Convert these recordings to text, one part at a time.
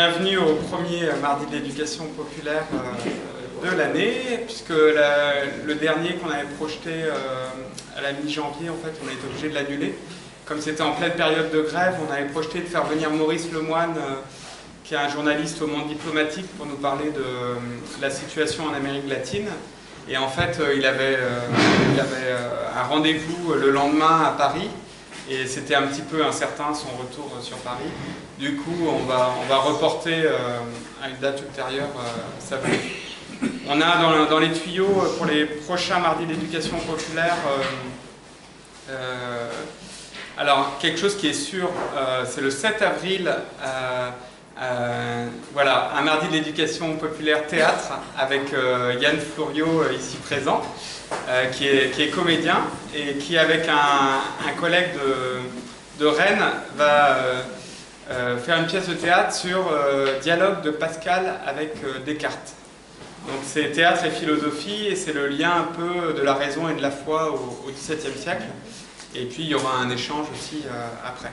Bienvenue au premier mardi de l'éducation populaire de l'année, puisque le dernier qu'on avait projeté à la mi-janvier, en fait, on a été obligé de l'annuler. Comme c'était en pleine période de grève, on avait projeté de faire venir Maurice Lemoine, qui est un journaliste au Monde diplomatique, pour nous parler de la situation en Amérique latine. Et en fait, il avait un rendez-vous le lendemain à Paris, et c'était un petit peu incertain son retour sur Paris. Du coup, on va reporter à une date ultérieure sa venue. On a dans les tuyaux pour les prochains mardis d'éducation populaire alors quelque chose qui est sûr, c'est le 7 avril, voilà, un mardi de l'éducation populaire théâtre avec Yann Flouriot ici présent, qui est comédien et qui avec un collègue de Rennes va faire une pièce de théâtre sur dialogue de Pascal avec Descartes. Donc c'est théâtre et philosophie, et c'est le lien un peu de la raison et de la foi au XVIIe siècle. Et puis il y aura un échange aussi après.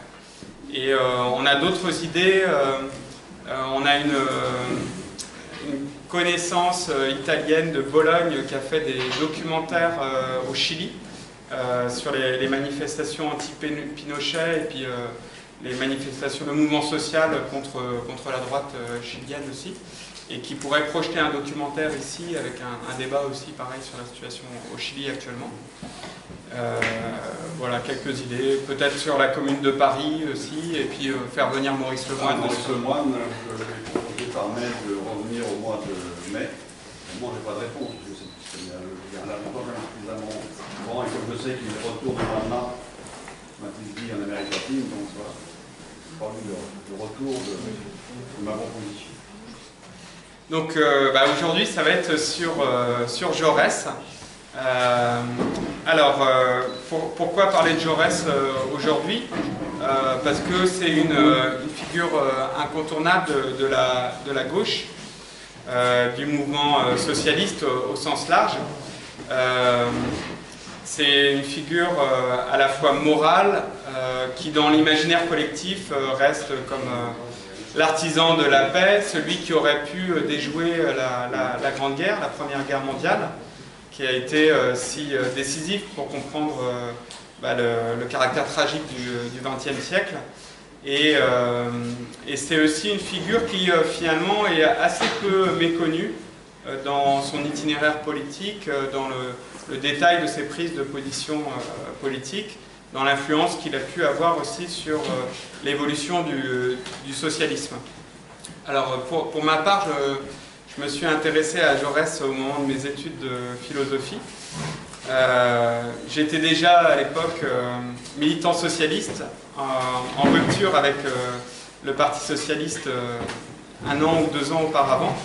Et on a d'autres idées. On a une connaissance italienne de Bologne qui a fait des documentaires au Chili sur les manifestations anti-Pinochet et puis les manifestations de mouvement social contre la droite chilienne aussi, et qui pourrait projeter un documentaire ici avec un débat aussi pareil sur la situation au Chili actuellement. Voilà quelques idées, peut-être sur la commune de Paris aussi, et puis faire venir Maurice Lemoine. Maurice Lemoine, je l'ai proposé par mail de revenir au mois de mai. Moi, je n'ai pas de réponse, je sais qu'il y a un rapport suffisamment grand, et comme je sais qu'il retourne au mois de mars, m'a-t-il dit, en Amérique latine, donc voilà, j'ai pas eu le retour de ma proposition. Donc aujourd'hui, ça va être sur Jaurès. Alors, pourquoi parler de Jaurès aujourd'hui? Parce que c'est une figure incontournable de la gauche, du mouvement socialiste au sens large. C'est une figure à la fois morale, qui dans l'imaginaire collectif reste comme l'artisan de la paix, celui qui aurait pu déjouer la Grande Guerre, la Première Guerre mondiale, qui a été si décisif pour comprendre le caractère tragique du XXe siècle. Et c'est aussi une figure qui finalement est assez peu méconnue dans son itinéraire politique, dans le détail de ses prises de position politiques, dans l'influence qu'il a pu avoir aussi sur l'évolution du socialisme. Alors pour ma part, je me suis intéressé à Jaurès au moment de mes études de philosophie. J'étais déjà à l'époque militant socialiste, en rupture avec le Parti socialiste 1 an ou 2 ans auparavant.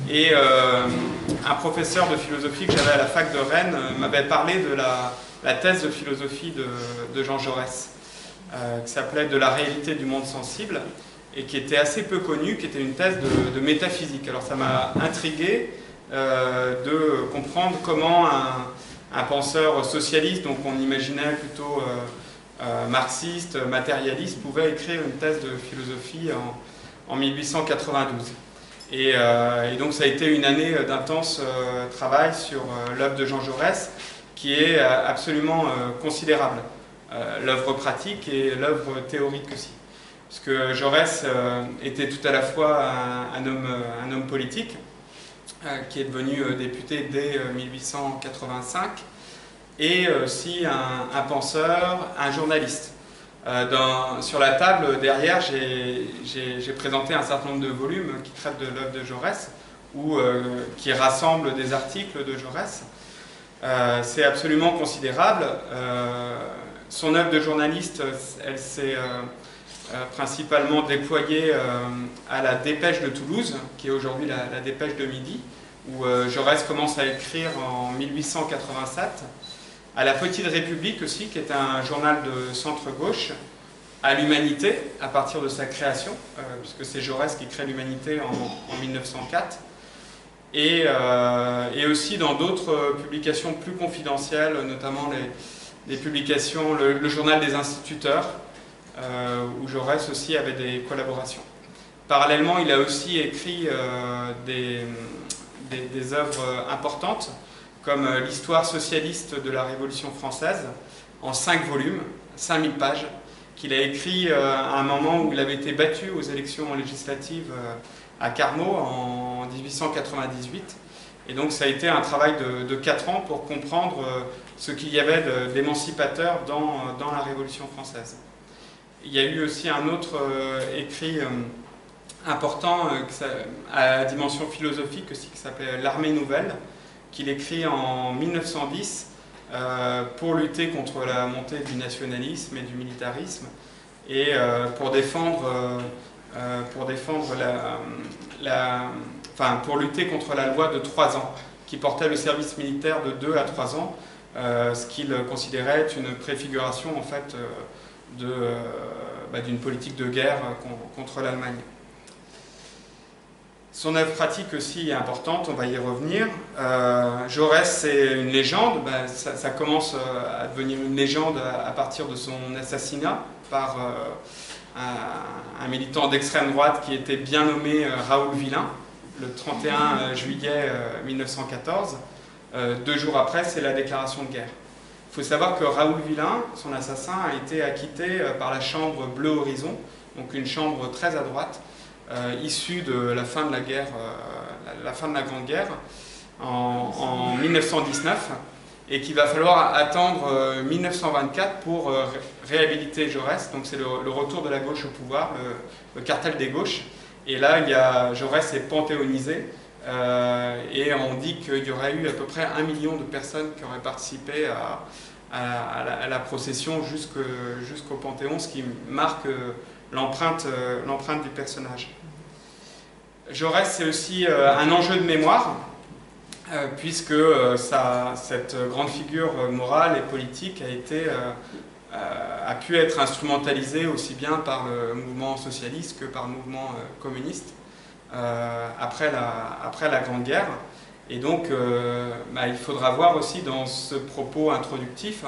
Et un professeur de philosophie que j'avais à la fac de Rennes m'avait parlé de la thèse de philosophie de Jean Jaurès, qui s'appelait « De la réalité du monde sensible », et qui était assez peu connue, qui était une thèse de métaphysique. Alors ça m'a intrigué de comprendre comment un penseur socialiste, donc on imaginait plutôt marxiste, matérialiste, pouvait écrire une thèse de philosophie en 1892. Et donc ça a été une année d'intense travail sur l'œuvre de Jean Jaurès, qui est absolument considérable, l'œuvre pratique et l'œuvre théorique aussi. Parce que Jaurès était tout à la fois un homme politique, qui est devenu député dès 1885, et aussi un penseur, un journaliste. Sur la table derrière, j'ai présenté un certain nombre de volumes qui traitent de l'œuvre de Jaurès, ou qui rassemblent des articles de Jaurès. C'est absolument considérable. Son œuvre de journaliste, elle s'est principalement déployée à la Dépêche de Toulouse, qui est aujourd'hui la Dépêche de Midi, où Jaurès commence à écrire en 1887, à la Petite République aussi, qui est un journal de centre-gauche, à l'Humanité, à partir de sa création, puisque c'est Jaurès qui crée l'Humanité en 1904, et aussi dans d'autres publications plus confidentielles, notamment les publications, le journal des instituteurs, où Jaurès aussi avait des collaborations. Parallèlement, il a aussi écrit des œuvres importantes, comme l'histoire socialiste de la Révolution française, en 5 volumes, 5000 pages, qu'il a écrit à un moment où il avait été battu aux élections législatives à Carmaux en 1898. Et donc ça a été un travail de 4 ans pour comprendre ce qu'il y avait d'émancipateur dans la Révolution française. Il y a eu aussi un autre écrit important à dimension philosophique aussi, qui s'appelait L'Armée nouvelle, qu'il écrit en 1910 pour lutter contre la montée du nationalisme et du militarisme et pour pour lutter contre la loi de 3 ans qui portait le service militaire de 2 à 3 ans, ce qu'il considérait être une préfiguration en fait d'une politique de guerre contre l'Allemagne. Son œuvre pratique aussi est importante, on va y revenir. Jaurès, c'est une légende, ça commence à devenir une légende à partir de son assassinat par un militant d'extrême droite qui était bien nommé Raoul Villain, le 31 juillet 1914. 2 jours après, c'est la déclaration de guerre. Il faut savoir que Raoul Villain, son assassin, a été acquitté par la chambre Bleu Horizon, donc une chambre très à droite, issue de la fin de la guerre, la fin de la Grande Guerre, en 1919, et qu'il va falloir attendre 1924 pour réhabiliter Jaurès. Donc c'est le retour de la gauche au pouvoir, le cartel des gauches. Et là, Jaurès est panthéonisé, et on dit qu'il y aurait eu à peu près 1 million de personnes qui auraient participé à la procession jusqu'au Panthéon, ce qui marque l'empreinte du personnage. Jaurès, c'est aussi un enjeu de mémoire, puisque cette grande figure morale et politique a pu être instrumentalisée aussi bien par le mouvement socialiste que par le mouvement communiste après la Grande Guerre. Et donc, il faudra voir aussi dans ce propos introductif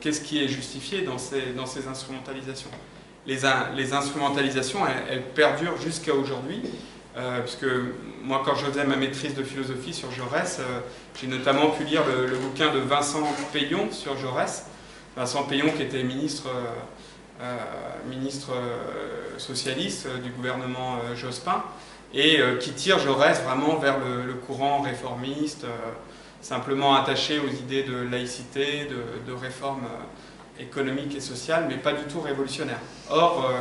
qu'est-ce qui est justifié dans ces instrumentalisations. Les instrumentalisations, elles perdurent jusqu'à aujourd'hui, puisque moi, quand je faisais ma maîtrise de philosophie sur Jaurès, j'ai notamment pu lire le bouquin de Vincent Peillon sur Jaurès. Vincent Peillon, qui était ministre socialiste du gouvernement Jospin, et qui tire Jaurès vraiment vers le courant réformiste, simplement attaché aux idées de laïcité, de réforme économique et sociale, mais pas du tout révolutionnaire. Or,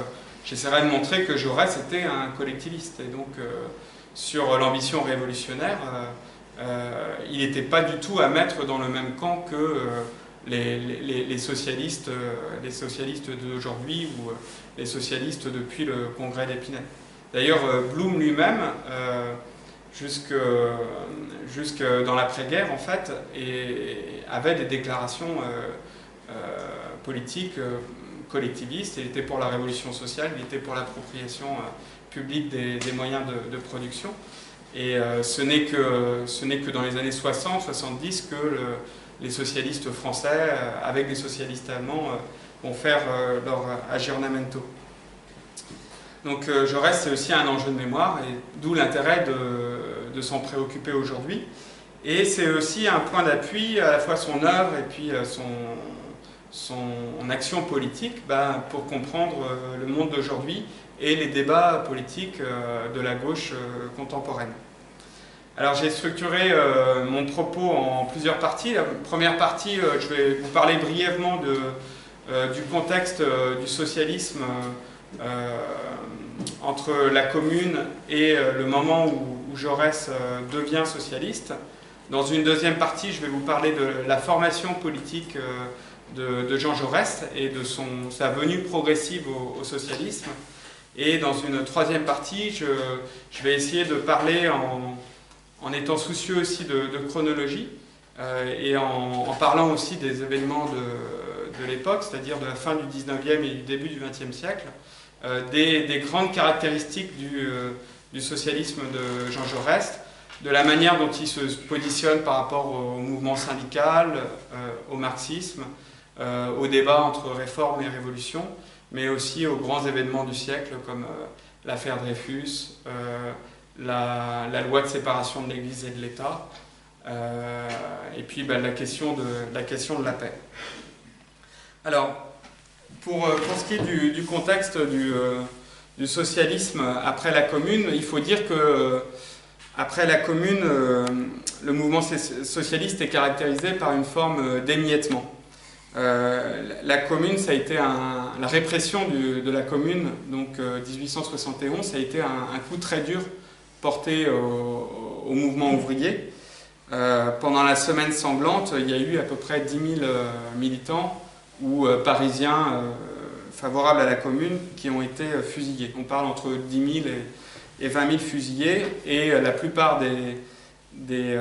j'essaierai de montrer que Jaurès était un collectiviste, et donc sur l'ambition révolutionnaire, il n'était pas du tout à mettre dans le même camp que les socialistes d'aujourd'hui ou les socialistes depuis le congrès d'Épinay. D'ailleurs, Blum lui-même, jusque dans l'après-guerre, en fait, avait des déclarations politiques collectivistes. Il était pour la révolution sociale, il était pour l'appropriation publique des moyens de production. Et ce n'est que dans les années 60-70 que les socialistes français, avec les socialistes allemands, vont faire leur aggiornamento. Donc Jaurès, c'est aussi un enjeu de mémoire, et d'où l'intérêt de s'en préoccuper aujourd'hui. Et c'est aussi un point d'appui à la fois son œuvre et puis son action politique pour comprendre le monde d'aujourd'hui et les débats politiques de la gauche contemporaine. Alors j'ai structuré mon propos en plusieurs parties. La première partie, je vais vous parler brièvement du contexte du socialisme entre la Commune et le moment où Jaurès devient socialiste. Dans une deuxième partie, je vais vous parler de la formation politique de Jean Jaurès et de sa venue progressive au socialisme. Et dans une troisième partie, je vais essayer de parler en étant soucieux aussi de chronologie et en parlant aussi des événements de l'époque, c'est-à-dire de la fin du 19e et du début du 20e siècle, des grandes caractéristiques du socialisme de Jean Jaurès, de la manière dont il se positionne par rapport au mouvement syndical, au marxisme, au débat entre réforme et révolution, mais aussi aux grands événements du siècle comme l'affaire Dreyfus, la loi de séparation de l'Église et de l'État, et puis la question de la paix. Alors, pour ce qui est du contexte du socialisme après la Commune, il faut dire que après la Commune, le mouvement socialiste est caractérisé par une forme d'émiettement. La Commune, ça a été la répression de la Commune, donc 1871, ça a été un coup très dur porté au mouvement ouvrier. Pendant la semaine sanglante, il y a eu à peu près 10 000 militants ou parisiens favorables à la Commune qui ont été fusillés. On parle entre 10 000 et 20 000 fusillés, et la plupart des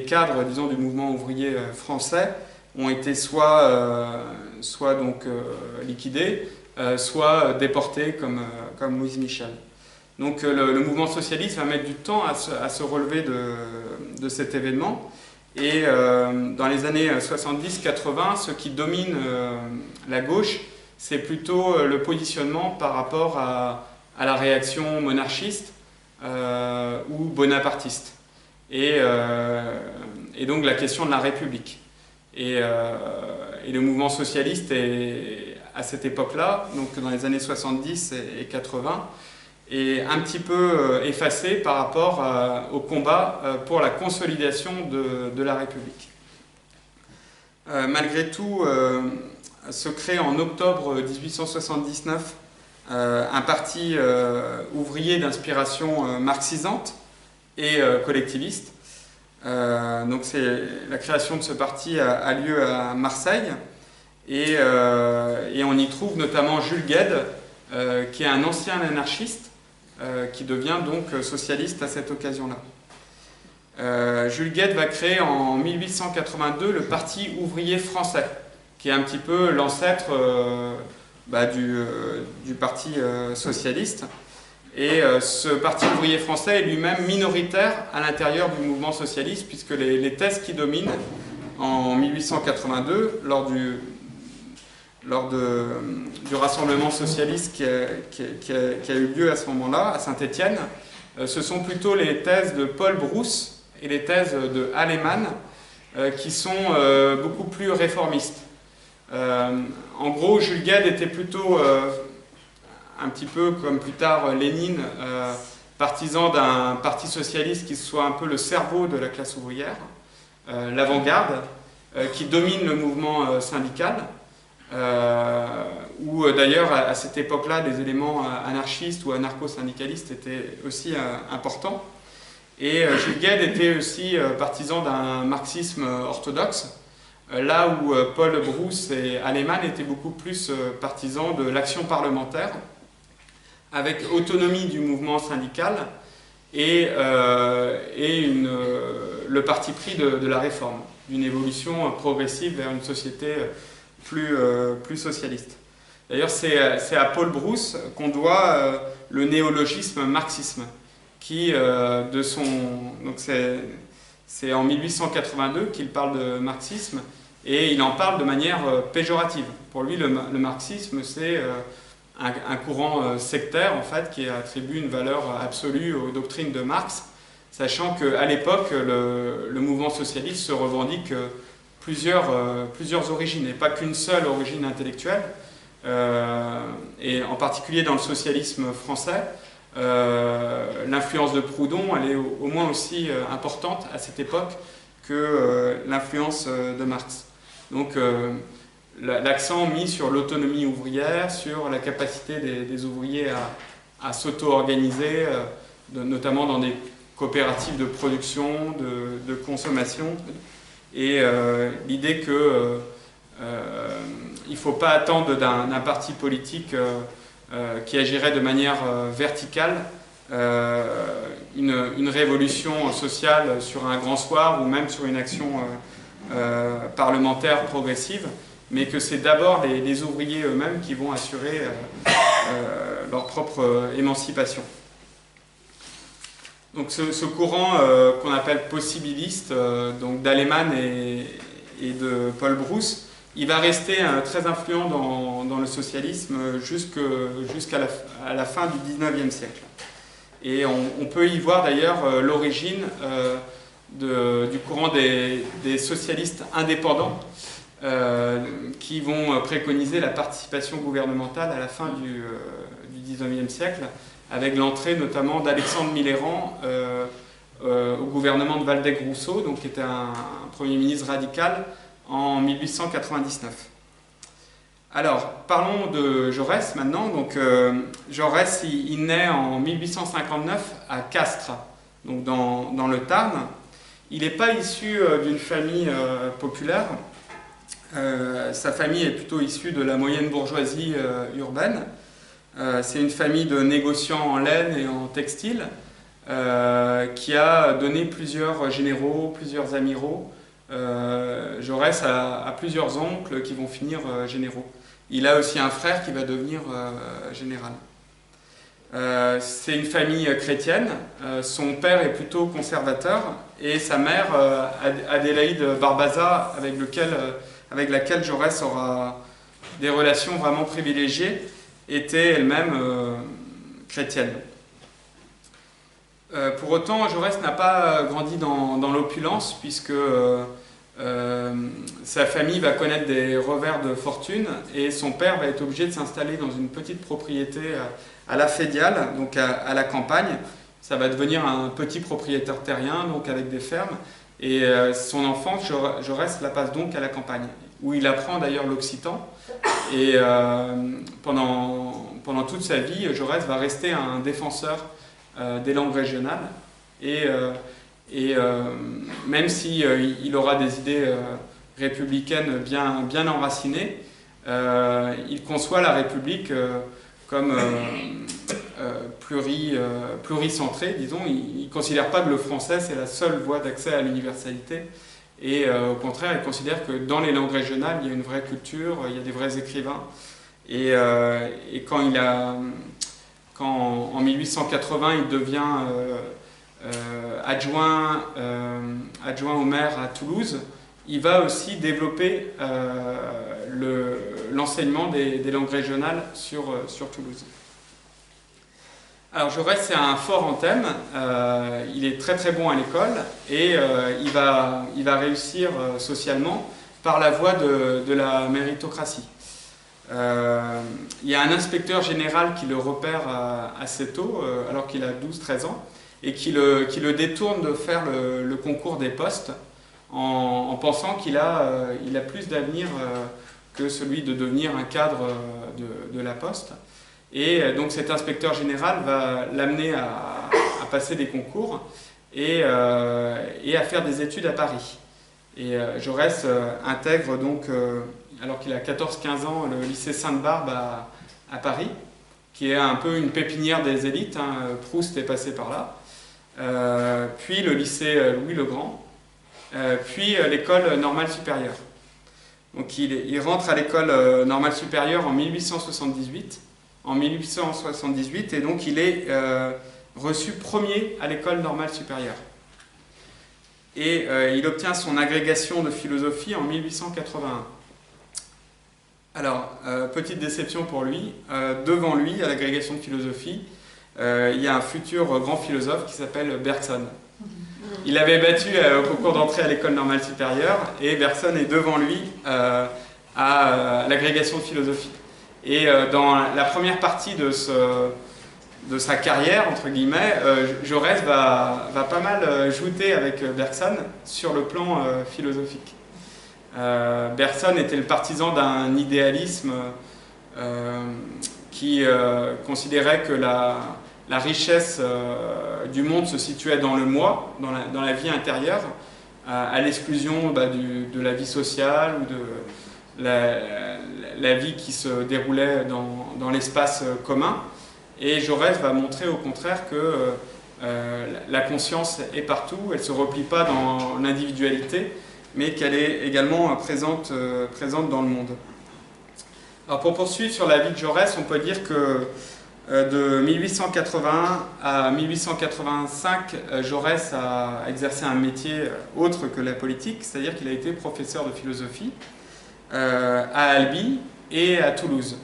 cadres, disons, du mouvement ouvrier français ont été soit donc liquidés, soit déportés comme Louise Michel. Donc le mouvement socialiste va mettre du temps à se relever de cet événement. Et dans les années 70-80, ce qui domine la gauche, c'est plutôt le positionnement par rapport à la réaction monarchiste ou bonapartiste. Et donc la question de la République. Et le mouvement socialiste est, à cette époque-là, donc dans les années 70 et 80, est un petit peu effacé par rapport au combat pour la consolidation de la République. Malgré tout, se crée en octobre 1879 un parti ouvrier d'inspiration marxisante et collectiviste. Donc la création de ce parti a lieu à Marseille, et on y trouve notamment Jules Guesde, qui est un ancien anarchiste, qui devient donc socialiste à cette occasion-là. Jules Guesde va créer en 1882 le Parti ouvrier français, qui est un petit peu l'ancêtre du Parti socialiste. Et ce Parti ouvrier français est lui-même minoritaire à l'intérieur du mouvement socialiste, puisque les thèses qui dominent en 1882, lors du rassemblement socialiste qui a eu lieu à ce moment-là, à Saint-Étienne, ce sont plutôt les thèses de Paul Brousse et les thèses de Hahnemann, qui sont beaucoup plus réformistes. En gros, Jules Guesde était plutôt, un petit peu comme plus tard Lénine, partisan d'un parti socialiste qui soit un peu le cerveau de la classe ouvrière, l'avant-garde, qui domine le mouvement syndical, où d'ailleurs à cette époque-là des éléments anarchistes ou anarcho-syndicalistes étaient aussi importants. Et Jules Guesde était aussi partisan d'un marxisme orthodoxe, là où Paul Brousse et Hahnemann étaient beaucoup plus partisans de l'action parlementaire, avec autonomie du mouvement syndical et le parti pris de la réforme, d'une évolution progressive vers une société plus socialiste. D'ailleurs, c'est à Paul Brousse qu'on doit le néologisme marxisme, qui, donc c'est en 1882 qu'il parle de marxisme, et il en parle de manière péjorative. Pour lui, le marxisme, c'est un courant sectaire, en fait, qui attribue une valeur absolue aux doctrines de Marx, sachant qu'à l'époque, le mouvement socialiste se revendique plusieurs origines, et pas qu'une seule origine intellectuelle. Et en particulier dans le socialisme français, l'influence de Proudhon, elle est au moins aussi importante à cette époque que l'influence de Marx. Donc l'accent mis sur l'autonomie ouvrière, sur la capacité des ouvriers à s'auto-organiser, notamment dans des coopératives de production, de consommation, et l'idée que il ne faut pas attendre d'un parti politique qui agirait de manière verticale une révolution sociale sur un grand soir ou même sur une action parlementaire progressive, mais que c'est d'abord les ouvriers eux-mêmes qui vont assurer leur propre émancipation. Donc ce courant qu'on appelle possibiliste, donc d'Hahnemann et de Paul Brousse, il va rester très influent dans le socialisme jusqu'à la fin du 19e siècle. Et on peut y voir d'ailleurs l'origine du courant des socialistes indépendants qui vont préconiser la participation gouvernementale à la fin du 19e siècle, avec l'entrée notamment d'Alexandre Millerand au gouvernement de Waldeck-Rousseau, donc qui était un Premier ministre radical, en 1899. Alors, parlons de Jaurès maintenant. Donc, Jaurès, il naît en 1859 à Castres, donc dans le Tarn. Il n'est pas issu d'une famille populaire. Sa famille est plutôt issue de la moyenne bourgeoisie urbaine. C'est une famille de négociants en laine et en textile qui a donné plusieurs généraux, plusieurs amiraux. Jaurès a plusieurs oncles qui vont finir généraux. Il a aussi un frère qui va devenir général. C'est une famille chrétienne. Son père est plutôt conservateur et sa mère, Adélaïde Barbaza, avec laquelle Jaurès aura des relations vraiment privilégiées, était elle-même chrétienne. Pour autant, Jaurès n'a pas grandi dans l'opulence, puisque sa famille va connaître des revers de fortune et son père va être obligé de s'installer dans une petite propriété à La Fédiale, donc à la campagne. Ça va devenir un petit propriétaire terrien, donc avec des fermes. Et son enfance, Jaurès la passe donc à la campagne, où il apprend d'ailleurs l'occitan. Et pendant toute sa vie, Jaurès va rester un défenseur des langues régionales. Et même si il aura des idées républicaines bien enracinées, il conçoit la République comme pluricentrée, disons. Il ne considère pas que le français c'est la seule voie d'accès à l'universalité, et au contraire il considère que dans les langues régionales il y a une vraie culture, il y a des vrais écrivains, et quand en 1880 il devient adjoint au maire à Toulouse, il va aussi développer l'enseignement des langues régionales sur Toulouse. Alors Jaurès, c'est un fort en thème, il est très très bon à l'école et il va réussir socialement par la voie de la méritocratie. Il y a un inspecteur général qui le repère assez tôt, alors qu'il a 12-13 ans, et qui le détourne de faire le concours des postes en pensant qu'il a plus d'avenir que celui de devenir un cadre de la poste. Et donc cet inspecteur général va l'amener à passer des concours et à faire des études à Paris. Et Jaurès intègre donc, alors qu'il a 14-15 ans, le lycée Sainte-Barbe à Paris, qui est un peu une pépinière des élites, hein. Proust est passé par là. Puis le lycée Louis-le-Grand, puis l'école normale supérieure. Donc il rentre à l'école normale supérieure en 1878. Et donc il est reçu premier à l'école normale supérieure. Et il obtient son agrégation de philosophie en 1881. Alors, petite déception pour lui, devant lui, à l'agrégation de philosophie, il y a un futur grand philosophe qui s'appelle Bergson. Il avait battu au concours d'entrée à l'école normale supérieure, et Bergson est devant lui à l'agrégation de philosophie. Et dans la première partie de sa carrière, entre guillemets, Jaurès va pas mal jouter avec Bergson sur le plan philosophique. Bergson était le partisan d'un idéalisme qui considérait que la richesse du monde se situait dans le moi, dans la vie intérieure, à l'exclusion de la vie sociale ou de la vie qui se déroulait dans l'espace commun. Et Jaurès va montrer au contraire que la conscience est partout, elle ne se replie pas dans l'individualité, mais qu'elle est également présente dans le monde. Alors pour poursuivre sur la vie de Jaurès, on peut dire que de 1881 à 1885, Jaurès a exercé un métier autre que la politique, c'est-à-dire qu'il a été professeur de philosophie. à Albi et à Toulouse.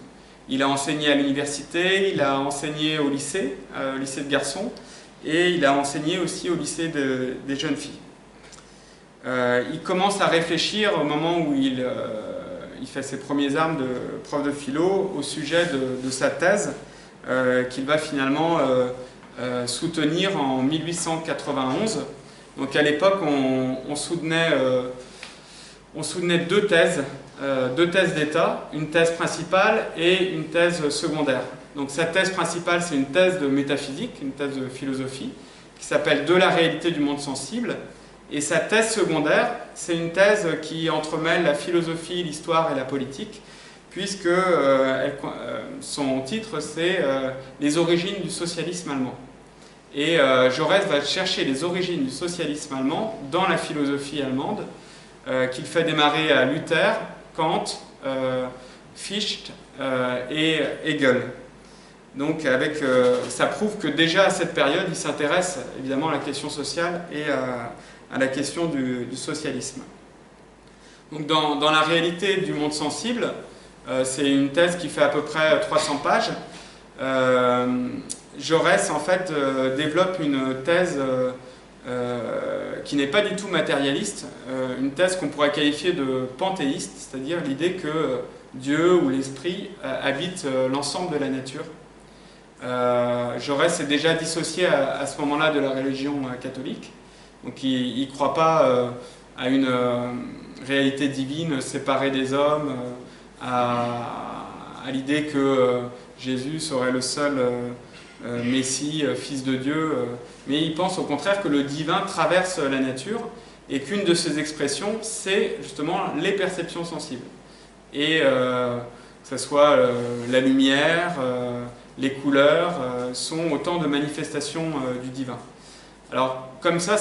Il a enseigné à l'université, il a enseigné au lycée de garçons, et il a enseigné aussi au lycée des jeunes filles. Il commence à réfléchir au moment où il fait ses premières armes de prof de philo au sujet de sa thèse qu'il va finalement soutenir en 1891. Donc à l'époque, on soutenait deux thèses d'État, une thèse principale et une thèse secondaire. Donc sa thèse principale, c'est une thèse de métaphysique, une thèse de philosophie, qui s'appelle « De la réalité du monde sensible ». Et sa thèse secondaire, c'est une thèse qui entremêle la philosophie, l'histoire et la politique, puisque son titre, c'est « Les origines du socialisme allemand ». Et Jaurès va chercher les origines du socialisme allemand dans la philosophie allemande, qu'il fait démarrer à Luther, Kant, Fichte et Hegel. Donc ça prouve que déjà à cette période, il s'intéresse évidemment à la question sociale et à la question du socialisme. Donc dans la réalité du monde sensible, c'est une thèse qui fait à peu près 300 pages. Jaurès en fait développe une thèse qui n'est pas du tout matérialiste, une thèse qu'on pourrait qualifier de panthéiste, c'est-à-dire l'idée que Dieu ou l'esprit habite l'ensemble de la nature. Jaurès s'est déjà dissocié à ce moment-là de la religion catholique, donc il ne croit pas à une réalité divine séparée des hommes, à l'idée que Jésus serait le seul Messie, fils de Dieu, mais il pense au contraire que le divin traverse la nature et qu'une de ses expressions, c'est justement les perceptions sensibles. Et que ce soit la lumière, les couleurs, sont autant de manifestations du divin. Alors comme ça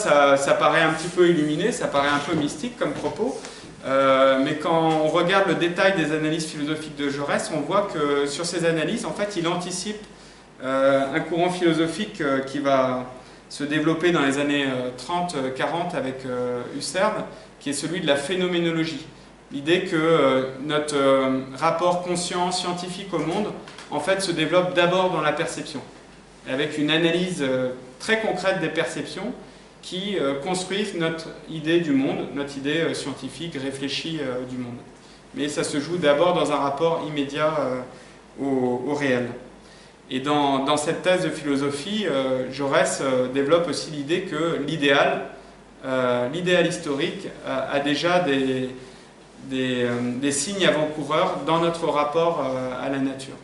paraît un petit peu illuminé, ça paraît un peu mystique comme propos, mais quand on regarde le détail des analyses philosophiques de Jaurès, on voit que sur ces analyses, en fait, il anticipe un courant philosophique qui va se développer dans les années 30-40 avec Husserl, qui est celui de la phénoménologie. L'idée que notre rapport conscient, scientifique au monde, en fait, se développe d'abord dans la perception, avec une analyse très concrète des perceptions qui construisent notre idée du monde, notre idée scientifique, réfléchie du monde. Mais ça se joue d'abord dans un rapport immédiat au réel. Et dans cette thèse de philosophie, Jaurès développe aussi l'idée que l'idéal historique a déjà des signes avant-coureurs dans notre rapport à la nature.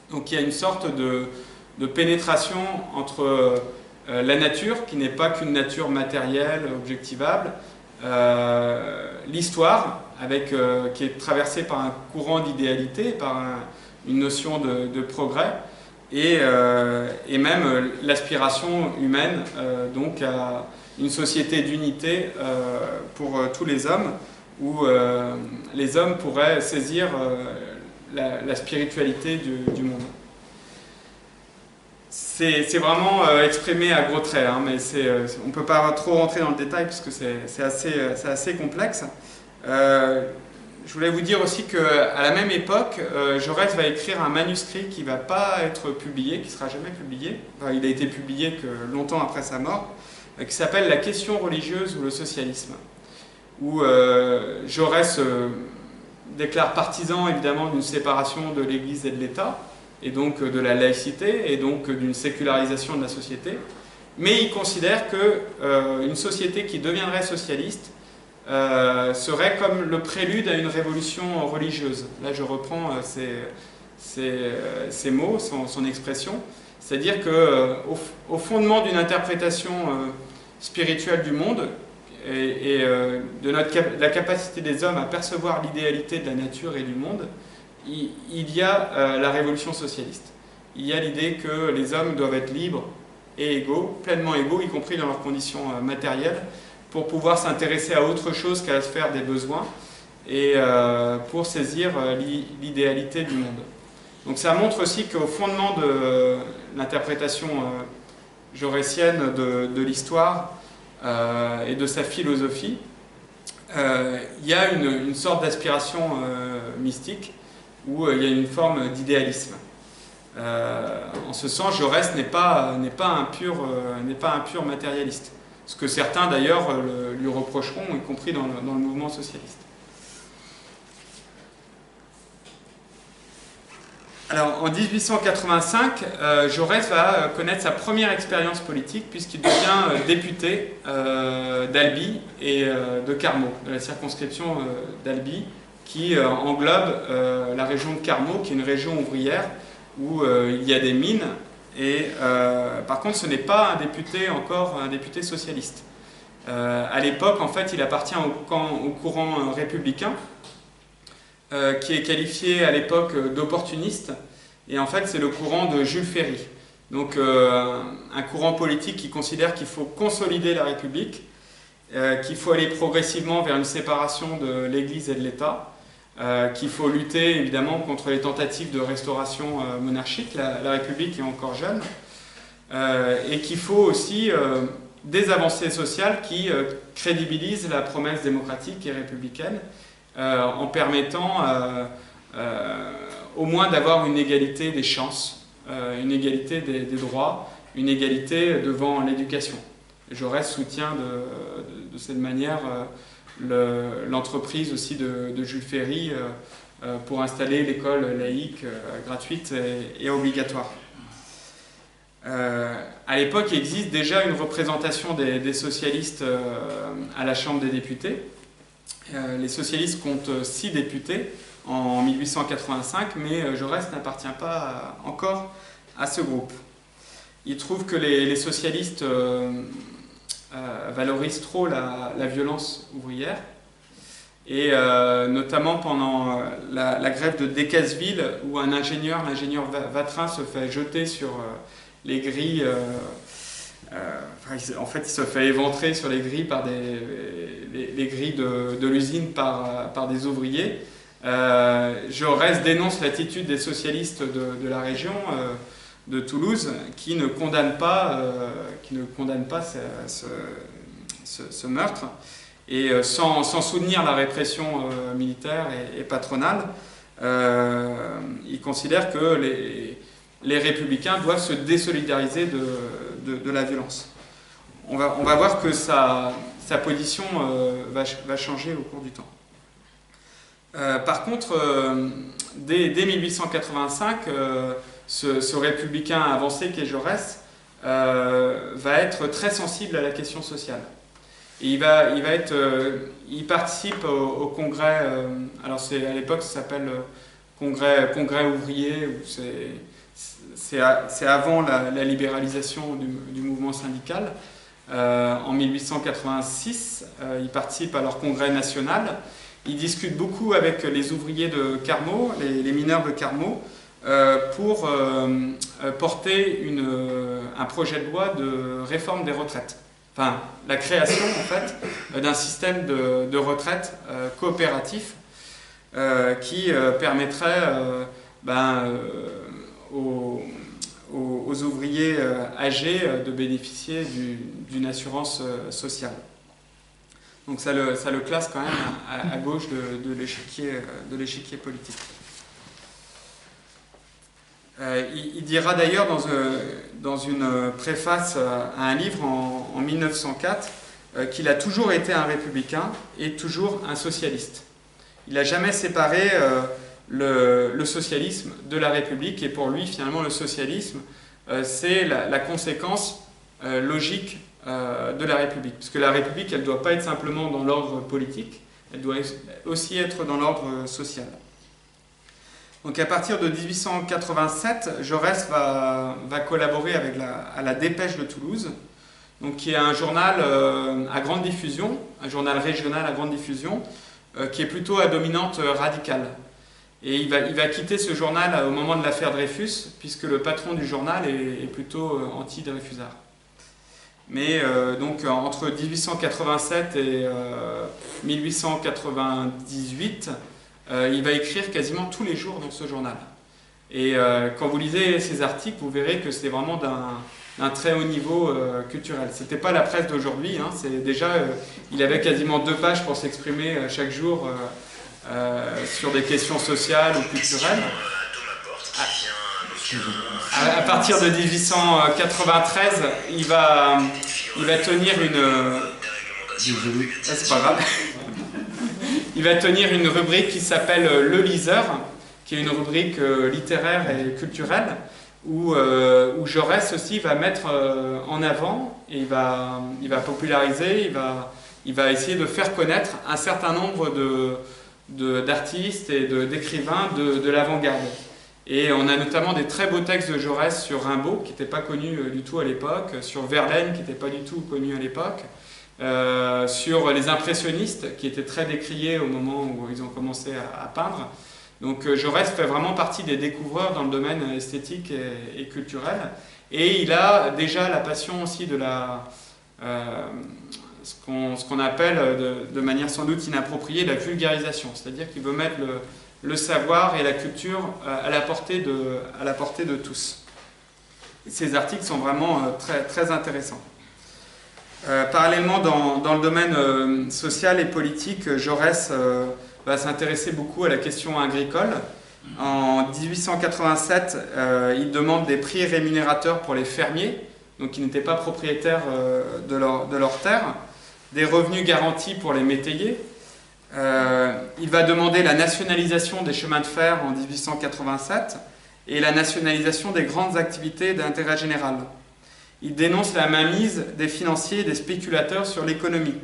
Donc il y a une sorte de pénétration entre la nature, qui n'est pas qu'une nature matérielle, objectivable, l'histoire, qui est traversée par un courant d'idéalité, par une notion de progrès, et même l'aspiration humaine donc à une société d'unité pour tous les hommes, où les hommes pourraient saisir la spiritualité du monde. C'est vraiment exprimé à gros traits, hein, mais on ne peut pas trop rentrer dans le détail parce que c'est assez complexe. Je voulais vous dire aussi qu'à la même époque, Jaurès va écrire un manuscrit qui ne va pas être publié, qui ne sera jamais publié. Enfin, il a été publié que longtemps après sa mort, qui s'appelle « La question religieuse ou le socialisme », où Jaurès déclare partisan évidemment d'une séparation de l'Église et de l'État, et donc de la laïcité, et donc d'une sécularisation de la société, mais il considère qu'une société qui deviendrait socialiste serait comme le prélude à une révolution religieuse. Là je reprends ces mots, son expression, c'est-à-dire qu'au fondement d'une interprétation spirituelle du monde, et de la capacité des hommes à percevoir l'idéalité de la nature et du monde, il y a la révolution socialiste. Il y a l'idée que les hommes doivent être libres et égaux, pleinement égaux, y compris dans leurs conditions matérielles, pour pouvoir s'intéresser à autre chose qu'à la sphère des besoins et pour saisir l'idéalité du monde. Donc ça montre aussi qu'au fondement de l'interprétation jaurétienne de l'histoire et de sa philosophie, il y a une sorte d'aspiration mystique où il y a une forme d'idéalisme. En ce sens, Jaurès n'est pas un pur matérialiste. Ce que certains d'ailleurs lui reprocheront, y compris dans le mouvement socialiste. Alors, en 1885, Jaurès va connaître sa première expérience politique puisqu'il devient député d'Albi et de Carmaux, de la circonscription d'Albi, qui englobe la région de Carmaux, qui est une région ouvrière où il y a des mines. Et par contre, ce n'est pas encore un député socialiste. À l'époque, en fait, il appartient au courant républicain, qui est qualifié à l'époque d'opportuniste, et en fait c'est le courant de Jules Ferry. Donc un courant politique qui considère qu'il faut consolider la République, qu'il faut aller progressivement vers une séparation de l'Église et de l'État, qu'il faut lutter évidemment contre les tentatives de restauration monarchique, la République est encore jeune, et qu'il faut aussi des avancées sociales qui crédibilisent la promesse démocratique et républicaine, en permettant au moins d'avoir une égalité des chances, une égalité des droits, une égalité devant l'éducation. Jaurès soutient de cette manière l'entreprise aussi de Jules Ferry pour installer l'école laïque gratuite et obligatoire. À l'époque, il existe déjà une représentation des socialistes à la Chambre des députés. Les socialistes comptent 6 députés en 1885, mais Jaurès n'appartient pas encore à ce groupe. Il trouve que les socialistes valorisent trop la violence ouvrière, et notamment pendant la grève de Decazeville, où l'ingénieur Vatrin se fait jeter sur les grilles. En fait, il se fait éventrer sur les grilles par les grilles de l'usine par des ouvriers. Jaurès dénonce l'attitude des socialistes de la région de Toulouse qui ne condamnent pas ce meurtre, et sans soutenir la répression militaire et patronale, il considère que les républicains doivent se désolidariser de la violence. On va voir que sa position va changer au cours du temps. Par contre, dès 1885, ce républicain avancé qu'est Jaurès va être très sensible à la question sociale. Et il participe au congrès, alors à l'époque ça s'appelle congrès ouvrier, c'est avant la libéralisation du mouvement syndical. En 1886, il participe à leur congrès national. Il discute beaucoup avec les ouvriers de Carmaux, les mineurs de Carmaux, pour porter un projet de loi de réforme des retraites. Enfin, la création, en fait, d'un système de retraite coopératif qui permettrait aux ouvriers âgés de bénéficier d'une assurance sociale. Donc ça le classe quand même à gauche de l'échiquier politique. Il dira d'ailleurs dans une préface à un livre en 1904 qu'il a toujours été un républicain et toujours un socialiste. Il n'a jamais séparé le socialisme de la République, et pour lui finalement le socialisme c'est la conséquence logique de la République, parce que la République elle ne doit pas être simplement dans l'ordre politique, elle doit aussi être dans l'ordre social. Donc à partir de 1887, Jaurès va collaborer à la Dépêche de Toulouse, donc qui est un journal à grande diffusion, un journal régional à grande diffusion, qui est plutôt à dominante radicale. Et il va quitter ce journal au moment de l'affaire Dreyfus, puisque le patron du journal est plutôt anti-dreyfusard. Mais donc entre 1887 et 1898, il va écrire quasiment tous les jours dans ce journal. Et quand vous lisez ces articles, vous verrez que c'est vraiment d'un très haut niveau culturel. C'était pas la presse d'aujourd'hui, hein, c'est déjà, il avait quasiment 2 pages pour s'exprimer chaque jour sur des questions sociales ou culturelles. À partir de 1893, il va tenir une... c'est pas grave. Il va tenir une rubrique qui s'appelle Le Liseur, qui est une rubrique littéraire et culturelle, où Jaurès aussi va mettre en avant, et il va populariser, il va essayer de faire connaître un certain nombre d'artistes et d'écrivains de l'avant-garde. Et on a notamment des très beaux textes de Jaurès sur Rimbaud, qui n'était pas connu du tout à l'époque, sur Verlaine, qui n'était pas du tout connu à l'époque, sur les impressionnistes, qui étaient très décriés au moment où ils ont commencé à peindre. Donc Jaurès fait vraiment partie des découvreurs dans le domaine esthétique et culturel. Et il a déjà la passion aussi de ce qu'on appelle, de manière sans doute inappropriée, la vulgarisation. C'est-à-dire qu'il veut mettre le savoir et la culture à la portée de tous. Et ces articles sont vraiment très, très intéressants. Parallèlement, dans le domaine social et politique, Jaurès va s'intéresser beaucoup à la question agricole. En 1887, il demande des prix rémunérateurs pour les fermiers, donc qui n'étaient pas propriétaires de leurs terres, des revenus garantis pour les métayers. Il va demander la nationalisation des chemins de fer en 1887 et la nationalisation des grandes activités d'intérêt général. Il dénonce la mainmise des financiers et des spéculateurs sur l'économie.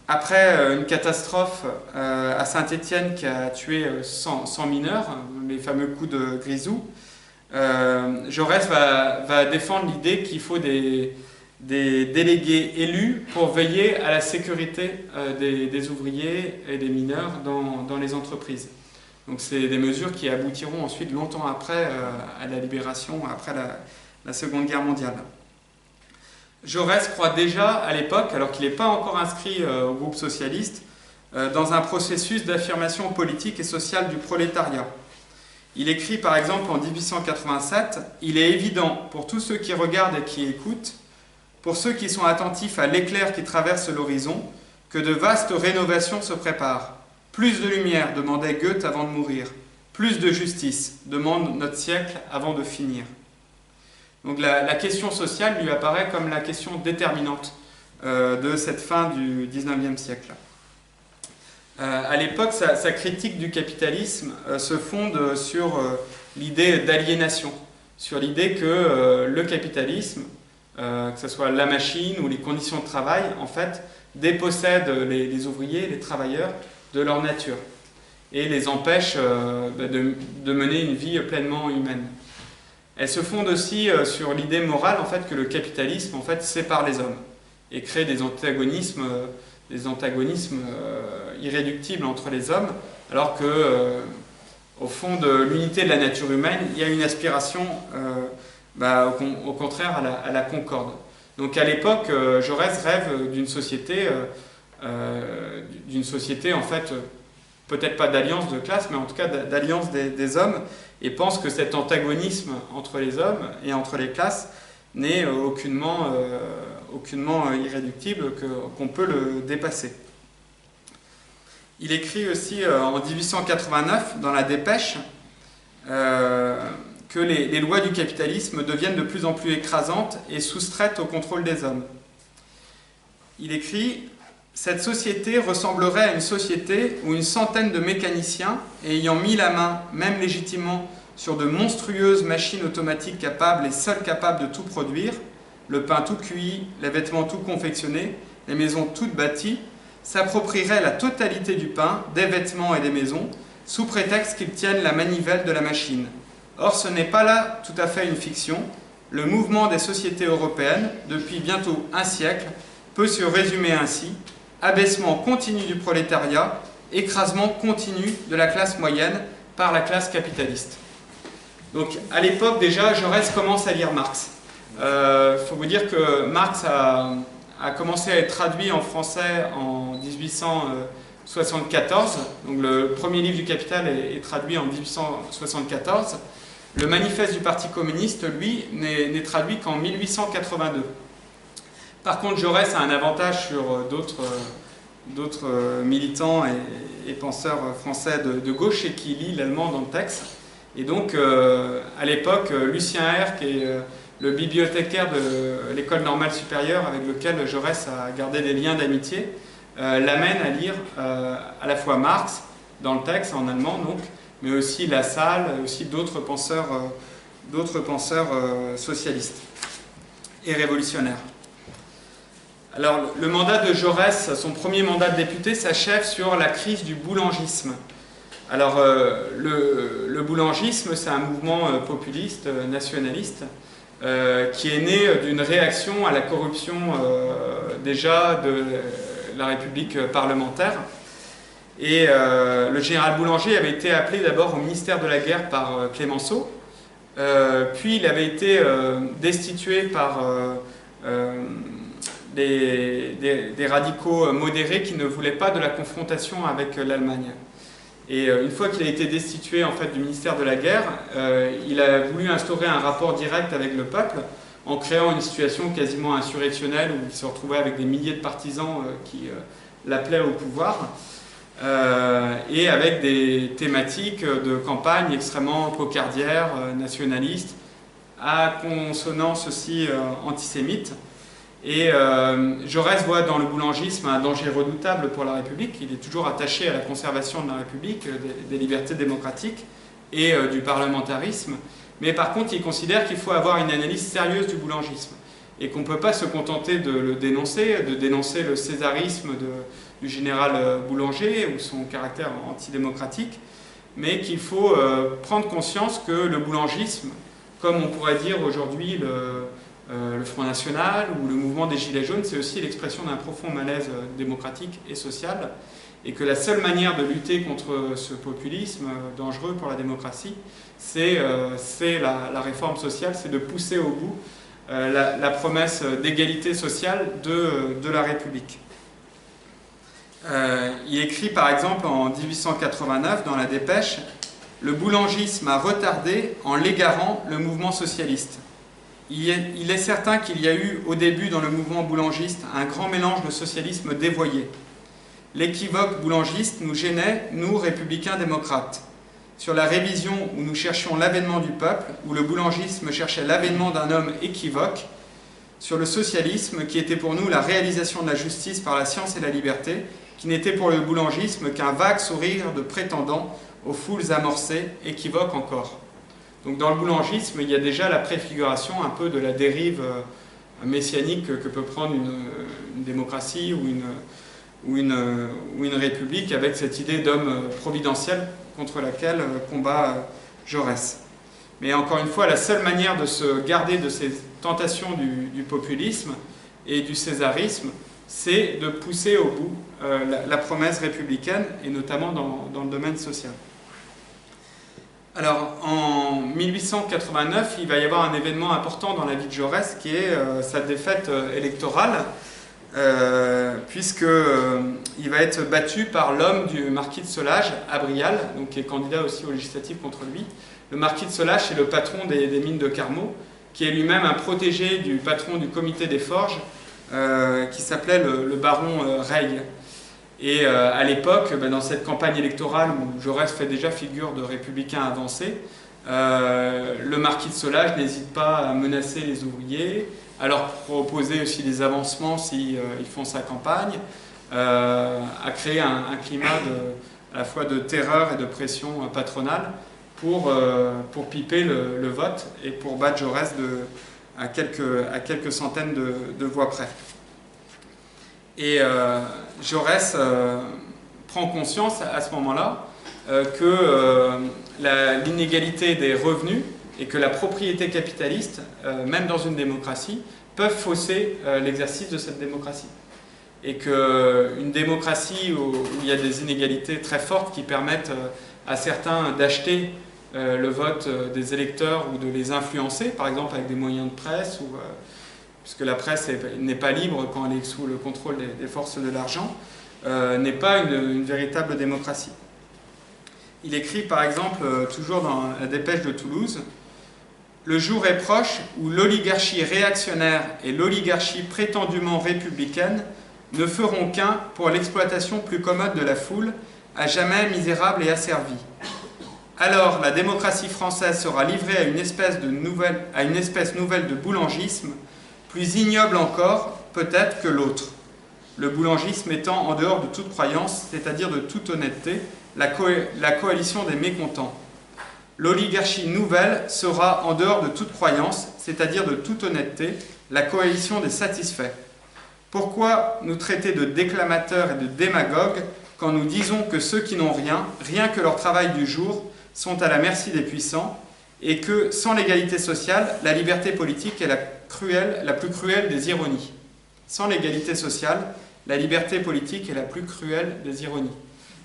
Après une catastrophe à Saint-Étienne qui a tué 100 mineurs, les fameux coups de Grisou, Jaurès va défendre l'idée qu'il faut des délégués élus pour veiller à la sécurité des ouvriers et des mineurs dans les entreprises. Donc c'est des mesures qui aboutiront ensuite longtemps après à la libération, après la Seconde Guerre mondiale. Jaurès croit déjà à l'époque, alors qu'il n'est pas encore inscrit au groupe socialiste, dans un processus d'affirmation politique et sociale du prolétariat. Il écrit par exemple en 1887 « Il est évident pour tous ceux qui regardent et qui écoutent, pour ceux qui sont attentifs à l'éclair qui traverse l'horizon, que de vastes rénovations se préparent. Plus de lumière, demandait Goethe avant de mourir. Plus de justice, demande notre siècle avant de finir. » Donc la question sociale lui apparaît comme la question déterminante de cette fin du XIXe siècle. À l'époque, sa critique du capitalisme se fonde sur l'idée d'aliénation, sur l'idée que le capitalisme, que ce soit la machine ou les conditions de travail, en fait, dépossèdent les ouvriers, les travailleurs, de leur nature et les empêche de mener une vie pleinement humaine. Elle se fonde aussi sur l'idée morale en fait, que le capitalisme en fait, sépare les hommes et crée des antagonismes irréductibles entre les hommes, alors que au fond de l'unité de la nature humaine, il y a une aspiration au contraire à la concorde. Donc à l'époque, Jaurès rêve d'une société en fait, peut-être pas d'alliance de classe, mais en tout cas d'alliance des hommes, et pense que cet antagonisme entre les hommes et entre les classes n'est aucunement irréductible, qu'on peut le dépasser. Il écrit aussi en 1889 dans la Dépêche que les lois du capitalisme deviennent de plus en plus écrasantes et soustraites au contrôle des hommes. Il écrit « Cette société ressemblerait à une société où une centaine de mécaniciens, ayant mis la main, même légitimement, sur de monstrueuses machines automatiques capables et seules capables de tout produire, le pain tout cuit, les vêtements tout confectionnés, les maisons toutes bâties, s'approprieraient la totalité du pain, des vêtements et des maisons, sous prétexte qu'ils tiennent la manivelle de la machine. Or, ce n'est pas là tout à fait une fiction. Le mouvement des sociétés européennes, depuis bientôt un siècle, peut se résumer ainsi: abaissement continu du prolétariat, écrasement continu de la classe moyenne par la classe capitaliste. Donc, à l'époque, déjà, Jaurès commence à lire Marx. Faut vous dire que Marx a commencé à être traduit en français en 1874. Donc le premier livre du Capital est traduit en 1874. Le manifeste du Parti communiste, lui, n'est traduit qu'en 1882. Par contre, Jaurès a un avantage sur d'autres militants et penseurs français de gauche, et qui lit l'allemand dans le texte. Et donc, à l'époque, Lucien Herr, qui est le bibliothécaire de l'École normale supérieure, avec lequel Jaurès a gardé des liens d'amitié, l'amène à lire à la fois Marx, dans le texte, en allemand donc, mais aussi Lassalle, aussi d'autres penseurs socialistes et révolutionnaires. Alors, le mandat de Jaurès, son premier mandat de député, s'achève sur la crise du boulangisme. Alors, le boulangisme, c'est un mouvement populiste, nationaliste, qui est né d'une réaction à la corruption déjà de la République parlementaire. Et le général Boulanger avait été appelé d'abord au ministère de la Guerre par Clémenceau, puis il avait été destitué par des radicaux modérés qui ne voulaient pas de la confrontation avec l'Allemagne. Et une fois qu'il a été destitué en fait, du ministère de la Guerre, il a voulu instaurer un rapport direct avec le peuple en créant une situation quasiment insurrectionnelle où il se retrouvait avec des milliers de partisans qui l'appelaient au pouvoir, et avec des thématiques de campagne extrêmement cocardières, nationalistes, à consonance aussi antisémite. Et Jaurès voit dans le boulangisme un danger redoutable pour la République. Il est toujours attaché à la conservation de la République, des libertés démocratiques et du parlementarisme. Mais par contre, il considère qu'il faut avoir une analyse sérieuse du boulangisme et qu'on ne peut pas se contenter de le dénoncer, de dénoncer le césarisme du général Boulanger ou son caractère antidémocratique, mais qu'il faut prendre conscience que le boulangisme, comme on pourrait dire aujourd'hui le Front National ou le mouvement des Gilets jaunes, c'est aussi l'expression d'un profond malaise démocratique et social, et que la seule manière de lutter contre ce populisme dangereux pour la démocratie, c'est la réforme sociale, c'est de pousser au bout la promesse d'égalité sociale de la République. Il écrit par exemple en 1889 dans la Dépêche « Le boulangisme a retardé en l'égarant le mouvement socialiste. Il est certain qu'il y a eu au début dans le mouvement boulangiste un grand mélange de socialisme dévoyé. L'équivoque boulangiste nous gênait, nous, républicains démocrates. Sur la révision où nous cherchions l'avènement du peuple, où le boulangisme cherchait l'avènement d'un homme équivoque, sur le socialisme qui était pour nous la réalisation de la justice par la science et la liberté, qui n'était pour le boulangisme qu'un vague sourire de prétendants aux foules amorcées, équivoques encore. » Donc dans le boulangisme, il y a déjà la préfiguration un peu de la dérive messianique que peut prendre une démocratie ou une république, avec cette idée d'homme providentiel contre laquelle combat Jaurès. Mais encore une fois, la seule manière de se garder de ces tentations du populisme et du césarisme, c'est de pousser au bout la promesse républicaine, et notamment dans le domaine social. Alors, en 1889, il va y avoir un événement important dans la vie de Jaurès, qui est sa défaite électorale, puisqu'il va être battu par l'homme du marquis de Solages, Abrial, donc qui est candidat aussi aux législatives contre lui. Le marquis de Solages, c'est le patron des mines de Carmaux, qui est lui-même un protégé du patron du comité des forges, qui s'appelait le baron Reille. Et à l'époque, dans cette campagne électorale où Jaurès fait déjà figure de républicain avancé, le marquis de Solages n'hésite pas à menacer les ouvriers, à leur proposer aussi des avancements s'ils font sa campagne, à créer un climat à la fois de terreur et de pression patronale pour piper le vote et pour battre Jaurès à quelques centaines de voix près. Et Jaurès prend conscience à ce moment-là que l'inégalité des revenus et que la propriété capitaliste, même dans une démocratie, peuvent fausser l'exercice de cette démocratie. Et qu'une démocratie où il y a des inégalités très fortes qui permettent à certains d'acheter le vote des électeurs ou de les influencer, par exemple avec des moyens de presse, puisque la presse n'est pas libre quand elle est sous le contrôle des forces de l'argent, n'est pas une véritable démocratie. Il écrit par exemple, toujours dans la dépêche de Toulouse, « Le jour est proche où l'oligarchie réactionnaire et l'oligarchie prétendument républicaine ne feront qu'un pour l'exploitation plus commode de la foule, à jamais misérable et asservie. Alors la démocratie française sera livrée à une espèce nouvelle de boulangisme, plus ignoble encore, peut-être, que l'autre. Le boulangisme étant en dehors de toute croyance, c'est-à-dire de toute honnêteté, la coalition des mécontents. L'oligarchie nouvelle sera en dehors de toute croyance, c'est-à-dire de toute honnêteté, la coalition des satisfaits. Pourquoi nous traiter de déclamateurs et de démagogues quand nous disons que ceux qui n'ont rien, rien que leur travail du jour, sont à la merci des puissants, et que, sans l'égalité sociale, la liberté politique est la plus cruelle des ironies. Sans l'égalité sociale, la liberté politique est la plus cruelle des ironies.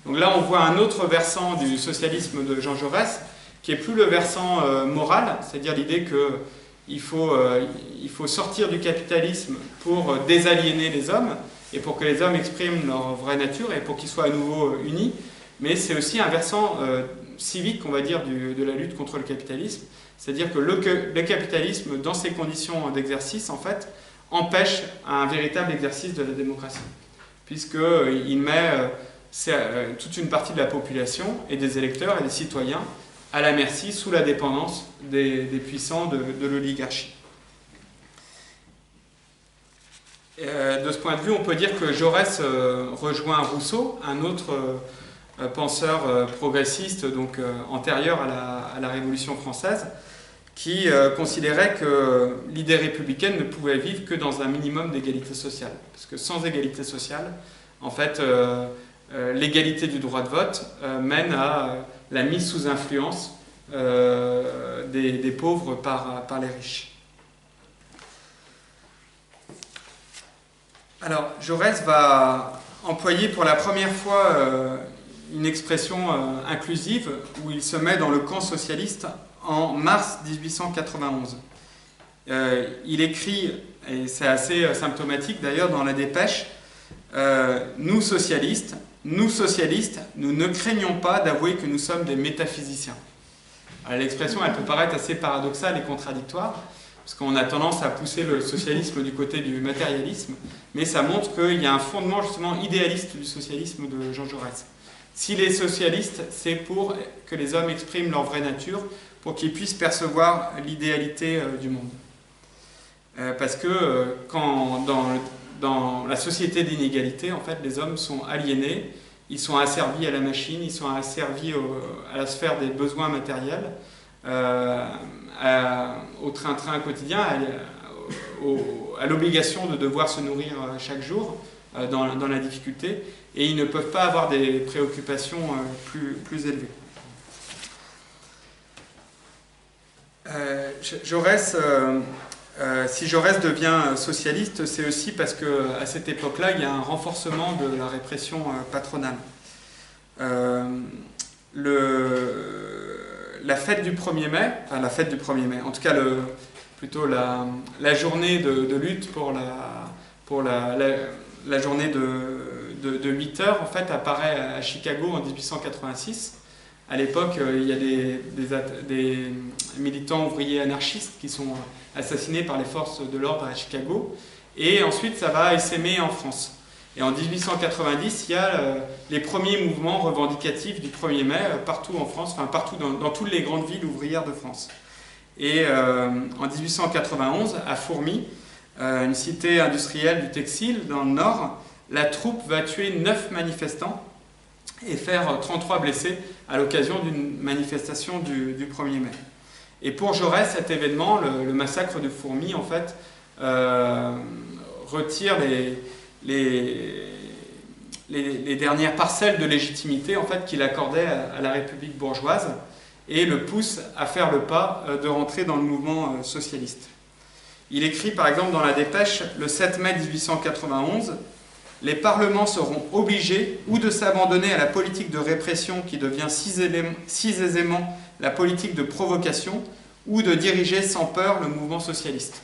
Donc là, on voit un autre versant du socialisme de Jean Jaurès, qui est plus le versant moral, c'est-à-dire l'idée qu'il faut sortir du capitalisme pour désaliéner les hommes, et pour que les hommes expriment leur vraie nature, et pour qu'ils soient à nouveau unis. Mais c'est aussi un versant civique, on va dire, de la lutte contre le capitalisme, c'est-à-dire que le capitalisme, dans ses conditions d'exercice, en fait, empêche un véritable exercice de la démocratie, puisqu'il met toute une partie de la population et des électeurs et des citoyens à la merci, sous la dépendance des puissants de l'oligarchie. De ce point de vue, on peut dire que Jaurès rejoint Rousseau, un autre penseur progressiste, donc antérieur à la Révolution française, qui considérait que l'idée républicaine ne pouvait vivre que dans un minimum d'égalité sociale. Parce que sans égalité sociale, en fait, l'égalité du droit de vote mène à la mise sous influence des pauvres par les riches. Alors, Jaurès va employer pour la première fois une expression inclusive où il se met dans le camp socialiste en mars 1891. Il écrit, et c'est assez symptomatique d'ailleurs dans la dépêche, nous socialistes, nous ne craignons pas d'avouer que nous sommes des métaphysiciens. L'expression, elle peut paraître assez paradoxale et contradictoire, parce qu'on a tendance à pousser le socialisme du côté du matérialisme, mais ça montre qu'il y a un fondement justement idéaliste du socialisme de Jean Jaurès. S'il est socialiste, c'est pour que les hommes expriment leur vraie nature, pour qu'ils puissent percevoir l'idéalité du monde. Parce que quand dans la société d'inégalité, en fait, les hommes sont aliénés, ils sont asservis à la machine, ils sont asservis à la sphère des besoins matériels, au train-train quotidien, à l'obligation de devoir se nourrir chaque jour dans la difficulté, et ils ne peuvent pas avoir des préoccupations plus élevées. Si Jaurès devient socialiste, c'est aussi parce qu'à cette époque-là, il y a un renforcement de la répression patronale. La fête du 1er mai, enfin la fête du 1er mai, en tout cas plutôt la journée de lutte pour la journée de 8 heures, en fait, apparaît à Chicago en 1886. À l'époque, il y a des militants ouvriers anarchistes qui sont assassinés par les forces de l'ordre à Chicago, et ensuite ça va essaimer en France. Et en 1890, il y a les premiers mouvements revendicatifs du 1er mai partout en France, enfin partout dans toutes les grandes villes ouvrières de France. Et en 1891, à Fourmies, une cité industrielle du textile dans le Nord, la troupe va tuer 9 manifestants et faire 33 blessés à l'occasion d'une manifestation du 1er mai. Et pour Jaurès, cet événement, le massacre de Fourmies, en fait, retire les dernières parcelles de légitimité en fait, qu'il accordait à la République bourgeoise et le pousse à faire le pas de rentrer dans le mouvement socialiste. Il écrit par exemple dans la dépêche, le 7 mai 1891, « Les parlements seront obligés ou de s'abandonner à la politique de répression qui devient si aisément la politique de provocation, ou de diriger sans peur le mouvement socialiste. »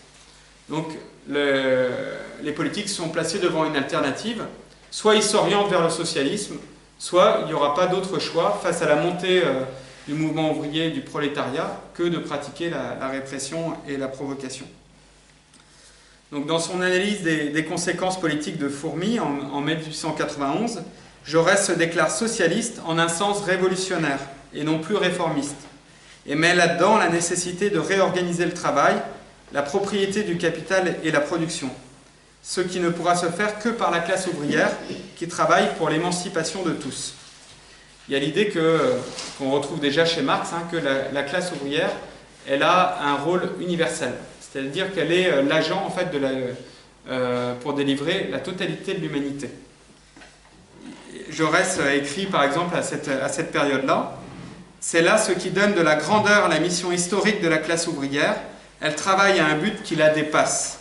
Donc les politiques sont placés devant une alternative, Soit il s'oriente vers le socialisme, soit il n'y aura pas d'autre choix face à la montée du mouvement ouvrier et du prolétariat que de pratiquer la répression et la provocation. Donc, dans son analyse des conséquences politiques de Fourmi en mai 1891, Jaurès se déclare socialiste en un sens révolutionnaire et non plus réformiste, et met là-dedans la nécessité de réorganiser le travail, la propriété du capital et la production, ce qui ne pourra se faire que par la classe ouvrière qui travaille pour l'émancipation de tous. Il y a l'idée qu'on retrouve déjà chez Marx, que la classe ouvrière, elle a un rôle universel, c'est-à-dire qu'elle est l'agent en fait, pour délivrer la totalité de l'humanité. Jaurès écrit par exemple à cette période-là: « C'est là ce qui donne de la grandeur à la mission historique de la classe ouvrière. Elle travaille à un but qui la dépasse,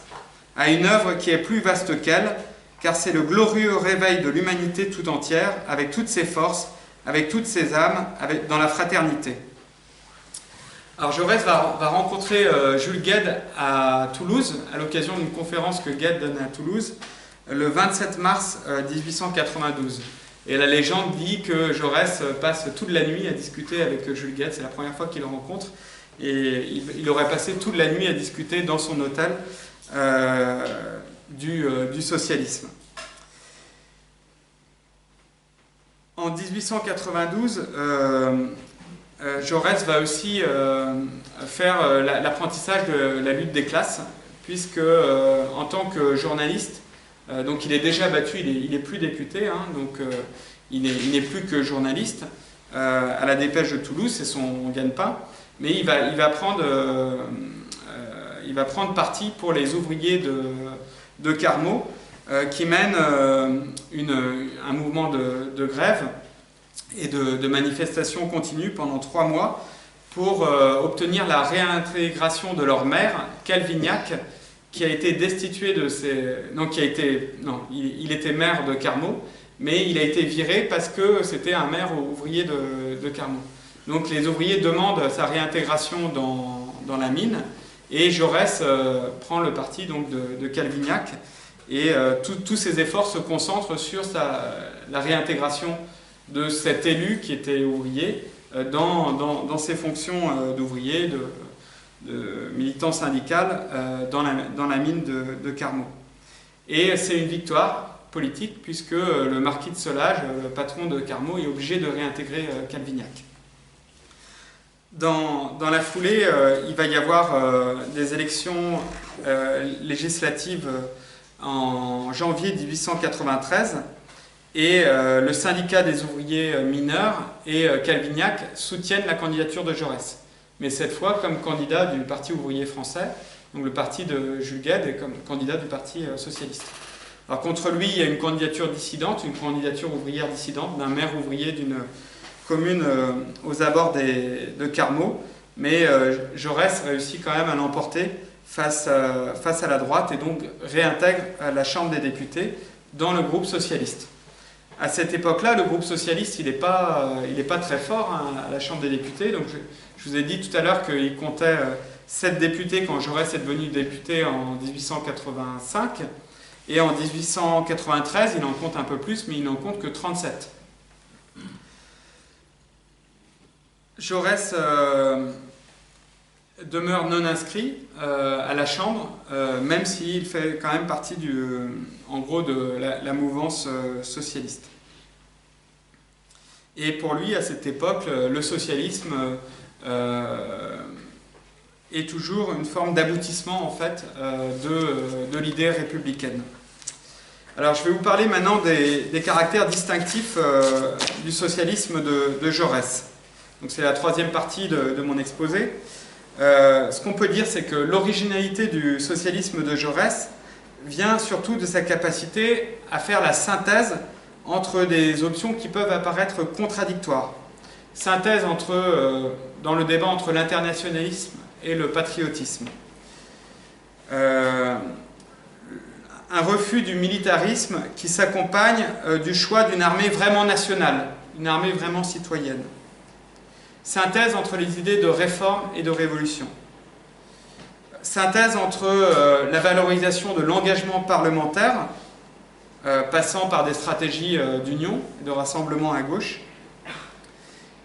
à une œuvre qui est plus vaste qu'elle, car c'est le glorieux réveil de l'humanité tout entière, avec toutes ses forces, avec toutes ses âmes, dans la fraternité. » Alors Jaurès va rencontrer Jules Guesde à Toulouse, à l'occasion d'une conférence que Guesde donne à Toulouse, le 27 mars 1892. Et la légende dit que Jaurès passe toute la nuit à discuter avec Jules Guesde, c'est la première fois qu'il le rencontre, et il aurait passé toute la nuit à discuter dans son hôtel du socialisme. En 1892, Jaurès va aussi faire l'apprentissage de la lutte des classes, puisque en tant que journaliste, donc il est déjà battu, il est plus député, donc il n'est plus que journaliste à la Dépêche de Toulouse, c'est son gagne-pain, mais il va prendre parti pour les ouvriers de Carmaux qui mènent un mouvement de grève et de manifestation continue pendant 3 mois pour obtenir la réintégration de leur maire, Calvignac, qui a été destitué de ses... il était maire de Carmaux, mais il a été viré parce que c'était un maire ouvrier de Carmaux. Donc les ouvriers demandent sa réintégration dans la mine, et Jaurès prend le parti donc, de Calvignac, et tous ses efforts se concentrent sur la réintégration de cet élu qui était ouvrier dans ses fonctions d'ouvrier, de militant syndical dans la mine de Carmaux. Et c'est une victoire politique puisque le marquis de Solage, le patron de Carmaux, est obligé de réintégrer Calvignac. Dans la foulée, il va y avoir des élections législatives en janvier 1893 et le syndicat des ouvriers mineurs et Calvignac soutiennent la candidature de Jaurès. Mais cette fois comme candidat du Parti ouvrier français, donc le parti de Jules Guesde, et comme candidat du Parti socialiste. Alors contre lui, il y a une candidature dissidente, une candidature ouvrière dissidente d'un maire ouvrier d'une commune aux abords de Carmaux, mais Jaurès réussit quand même à l'emporter face à la droite et donc réintègre la Chambre des députés dans le groupe socialiste. À cette époque-là, le groupe socialiste, il n'est pas très fort à la Chambre des députés. Donc je vous ai dit tout à l'heure qu'il comptait 7 députés quand Jaurès est devenu député en 1885. Et en 1893, il en compte un peu plus, mais il n'en compte que 37. Jaurès demeure non inscrit à la Chambre, même s'il fait quand même partie en gros de la mouvance socialiste. Et pour lui, à cette époque, le socialisme est toujours une forme d'aboutissement en fait de l'idée républicaine. Alors je vais vous parler maintenant des caractères distinctifs du socialisme de Jaurès. Donc c'est la 3e partie de mon exposé. Ce qu'on peut dire, c'est que l'originalité du socialisme de Jaurès vient surtout de sa capacité à faire la synthèse entre des options qui peuvent apparaître contradictoires. Synthèse dans le débat entre l'internationalisme et le patriotisme. Un refus du militarisme qui s'accompagne du choix d'une armée vraiment nationale, une armée vraiment citoyenne. Synthèse entre les idées de réforme et de révolution. Synthèse entre la valorisation de l'engagement parlementaire passant par des stratégies d'union, de rassemblement à gauche,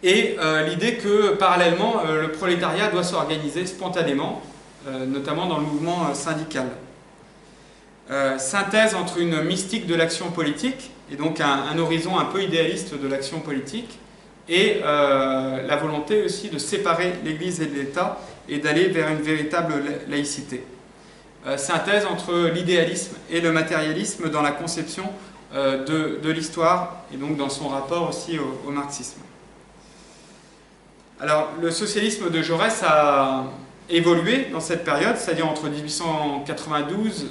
et l'idée que parallèlement le prolétariat doit s'organiser spontanément, notamment dans le mouvement syndical. Synthèse entre une mystique de l'action politique, et donc un horizon un peu idéaliste de l'action politique, et la volonté aussi de séparer l'Église et l'État et d'aller vers une véritable laïcité. Synthèse entre l'idéalisme et le matérialisme dans la conception de l'histoire et donc dans son rapport aussi au marxisme. Alors, le socialisme de Jaurès a évolué dans cette période, c'est-à-dire entre 1892,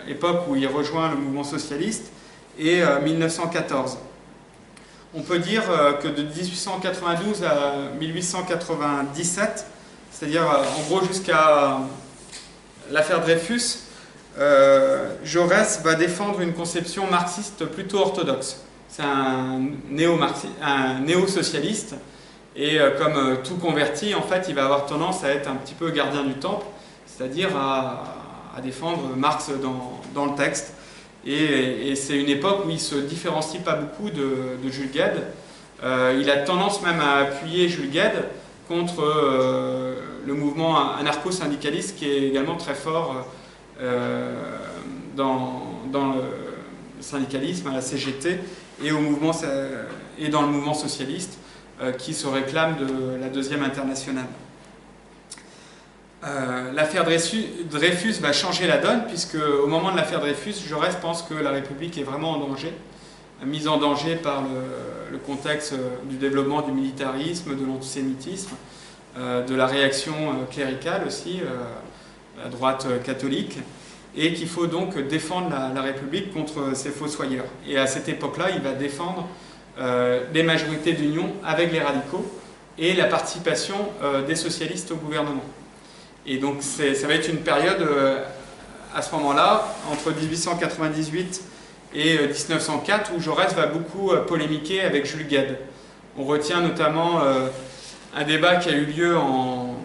époque où il rejoint le mouvement socialiste, et 1914. On peut dire que de 1892 à 1897, c'est-à-dire en gros jusqu'à l'affaire Dreyfus, Jaurès va défendre une conception marxiste plutôt orthodoxe. C'est un néo-socialiste, et comme tout converti, en fait, il va avoir tendance à être un petit peu gardien du temple, c'est-à-dire à défendre Marx dans le texte. Et c'est une époque où il ne se différencie pas beaucoup de Jules Guesde. Il a tendance même à appuyer Jules Guesde contre le mouvement anarcho-syndicaliste qui est également très fort dans le syndicalisme, à la CGT, et dans le mouvement socialiste qui se réclame de la deuxième internationale. L'affaire Dreyfus va changer la donne, puisque au moment de l'affaire Dreyfus, Jaurès pense que la République est vraiment en danger, mise en danger par le contexte du développement du militarisme, de l'antisémitisme, de la réaction cléricale aussi, à droite catholique, et qu'il faut donc défendre la République contre ces fossoyeurs. Et à cette époque-là, il va défendre les majorités d'union avec les radicaux et la participation des socialistes au gouvernement. Et donc ça va être une période à ce moment-là, entre 1898 et 1904, où Jaurès va beaucoup polémiquer avec Jules Guesde. On retient notamment un débat qui a eu lieu en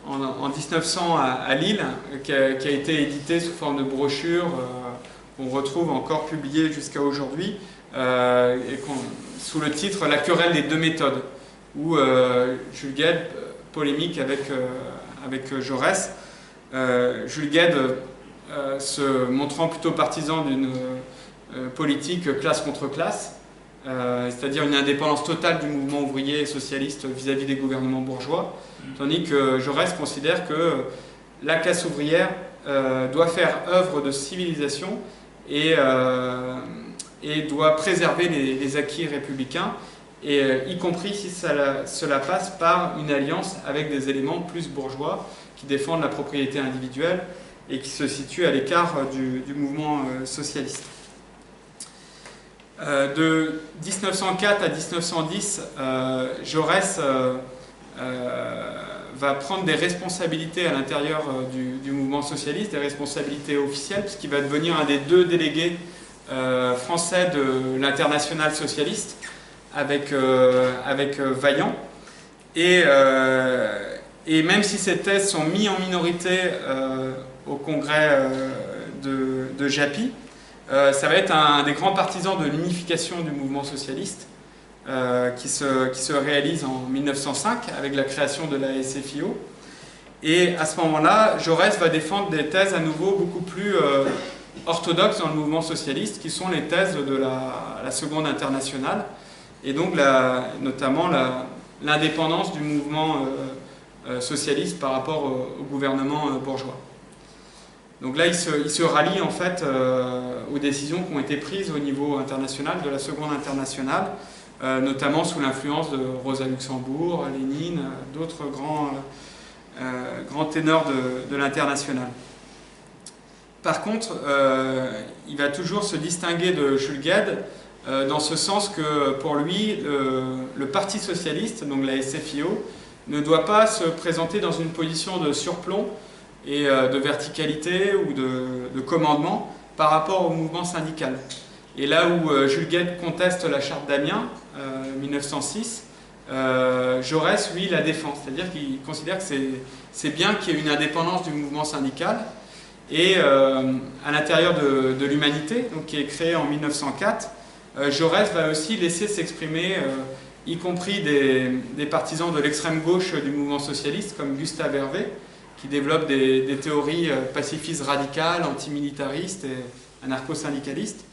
1900 à Lille, qui a été édité sous forme de brochure, qu'on retrouve encore publié jusqu'à aujourd'hui, sous le titre « La querelle des deux méthodes », où Jules Guesde polémique avec Jaurès. Jules Guesde se montrant plutôt partisan d'une politique classe contre classe, c'est-à-dire une indépendance totale du mouvement ouvrier et socialiste vis-à-vis des gouvernements bourgeois, tandis que Jaurès considère que la classe ouvrière doit faire œuvre de civilisation et doit préserver les acquis républicains, y compris si cela passe par une alliance avec des éléments plus bourgeois qui défendent la propriété individuelle et qui se situent à l'écart du mouvement socialiste. De 1904 à 1910, Jaurès va prendre des responsabilités à l'intérieur du mouvement socialiste, des responsabilités officielles, puisqu'il va devenir un des deux délégués français de l'Internationale socialiste, avec Vaillant. Et même si ces thèses sont mises en minorité au congrès de Japy, ça va être un des grands partisans de l'unification du mouvement socialiste qui se réalise en 1905 avec la création de la SFIO. Et à ce moment-là, Jaurès va défendre des thèses à nouveau beaucoup plus orthodoxes dans le mouvement socialiste, qui sont les thèses de la Seconde Internationale, et donc notamment l'indépendance du mouvement socialiste par rapport au gouvernement bourgeois. Donc là, il se rallie en fait aux décisions qui ont été prises au niveau international, de la Seconde Internationale, notamment sous l'influence de Rosa Luxembourg, Lénine, d'autres grands ténors de l'Internationale. Par contre, il va toujours se distinguer de Jules Guesde dans ce sens que pour lui, le Parti socialiste, donc la SFIO, ne doit pas se présenter dans une position de surplomb et de verticalité ou de commandement par rapport au mouvement syndical. Et là où Jules Guesde conteste la charte d'Amiens, 1906, Jaurès, lui, la défend. C'est-à-dire qu'il considère que c'est bien qu'il y ait une indépendance du mouvement syndical Et à l'intérieur de l'Humanité, qui est créé en 1904, Jaurès va aussi laisser s'exprimer, y compris des partisans de l'extrême gauche du mouvement socialiste, comme Gustave Hervé, qui développe des théories pacifistes radicales, antimilitaristes et anarcho-syndicalistes,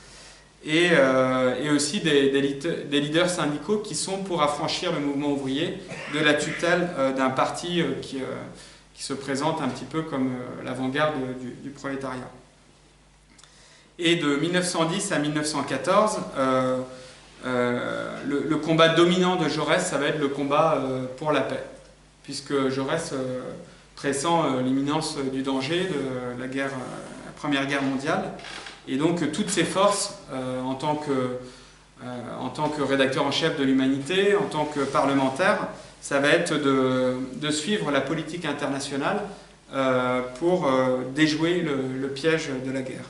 et aussi des leaders syndicaux qui sont pour affranchir le mouvement ouvrier de la tutelle d'un parti qui se présente un petit peu comme l'avant-garde du prolétariat. Et de 1910 à 1914, le combat dominant de Jaurès, ça va être le combat pour la paix, puisque Jaurès pressent l'imminence du danger de la Première Guerre mondiale, et donc toutes ses forces, en tant que rédacteur en chef de l'Humanité, en tant que parlementaire, ça va être de suivre la politique internationale pour déjouer le piège de la guerre.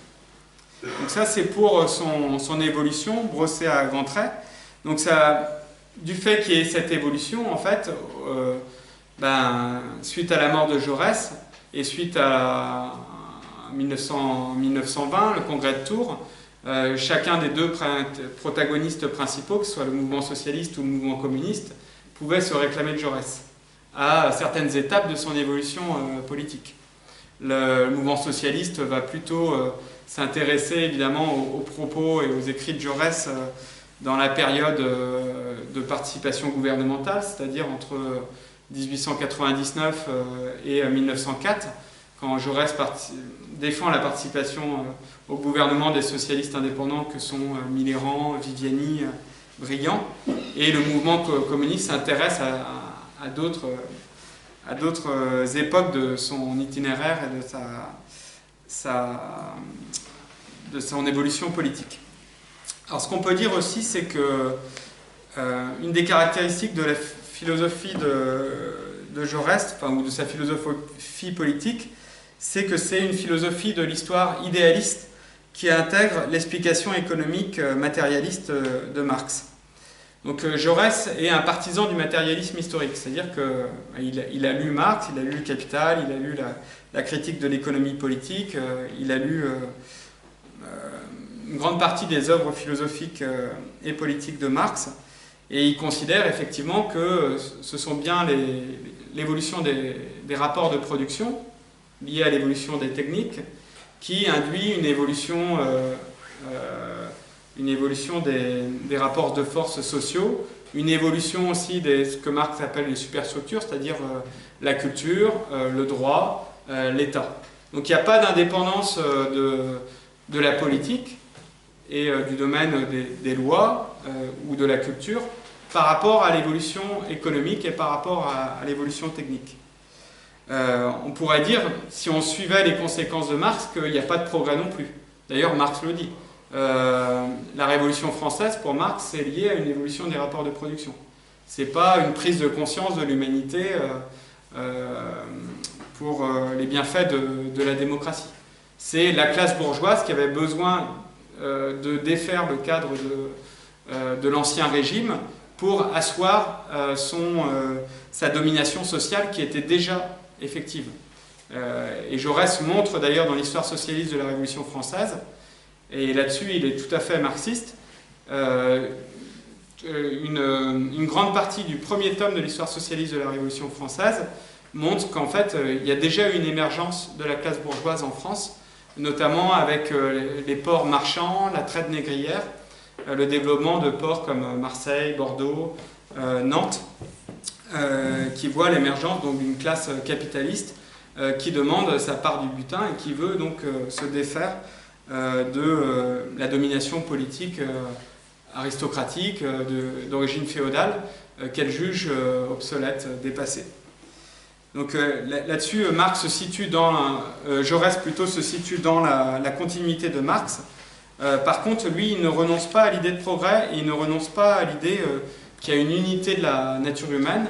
Donc ça, c'est pour son évolution, brossée à grands traits. Donc ça, du fait qu'il y ait cette évolution, en fait, suite à la mort de Jaurès et suite à 1920, le congrès de Tours, chacun des deux protagonistes principaux, que ce soit le mouvement socialiste ou le mouvement communiste, pouvait se réclamer de Jaurès à certaines étapes de son évolution politique. Le mouvement socialiste va plutôt s'intéresser évidemment aux propos et aux écrits de Jaurès dans la période de participation gouvernementale, c'est-à-dire entre 1899 et 1904, quand Jaurès défend la participation au gouvernement des socialistes indépendants que sont Mitterrand, Viviani, Briand, et le mouvement communiste s'intéresse à d'autres époques de son itinéraire et de son évolution politique. Alors ce qu'on peut dire aussi, c'est que une des caractéristiques de la philosophie de Jaurès, ou de sa philosophie politique, c'est que c'est une philosophie de l'histoire idéaliste qui intègre l'explication économique matérialiste de Marx. Donc Jaurès est un partisan du matérialisme historique, c'est-à-dire qu'il a lu Marx, il a lu le Capital, il a lu la critique de l'économie politique, il a lu une grande partie des œuvres philosophiques et politiques de Marx, et il considère effectivement que ce sont bien l'évolution des rapports de production liés à l'évolution des techniques qui induit une évolution des rapports de force sociaux, une évolution aussi de ce que Marx appelle les superstructures, c'est-à-dire la culture, le droit, l'État. Donc il n'y a pas d'indépendance de la politique et du domaine des lois ou de la culture par rapport à l'évolution économique et par rapport à l'évolution technique. On pourrait dire, si on suivait les conséquences de Marx, qu'il n'y a pas de progrès non plus. D'ailleurs, Marx le dit. La Révolution française, pour Marx, c'est lié à une évolution des rapports de production. Ce n'est pas une prise de conscience de l'humanité pour les bienfaits de la démocratie. C'est la classe bourgeoise qui avait besoin de défaire le cadre de l'ancien régime pour asseoir sa domination sociale qui était déjà effective. Et Jaurès montre d'ailleurs dans l'histoire socialiste de la Révolution française, et là-dessus il est tout à fait marxiste, une grande partie du premier tome de l'histoire socialiste de la Révolution française montre qu'en fait il y a déjà eu une émergence de la classe bourgeoise en France, notamment avec les ports marchands, la traite négrière, le développement de ports comme Marseille, Bordeaux, Nantes, qui voient l'émergence d'une classe capitaliste qui demande sa part du butin et qui veut donc se défaire de la domination politique aristocratique d'origine féodale qu'elle juge obsolète, dépassée. Donc là-dessus, Marx se situe Jaurès plutôt se situe dans la continuité de Marx. Par contre, lui, il ne renonce pas à l'idée de progrès et il ne renonce pas à l'idée qu'il y a une unité de la nature humaine.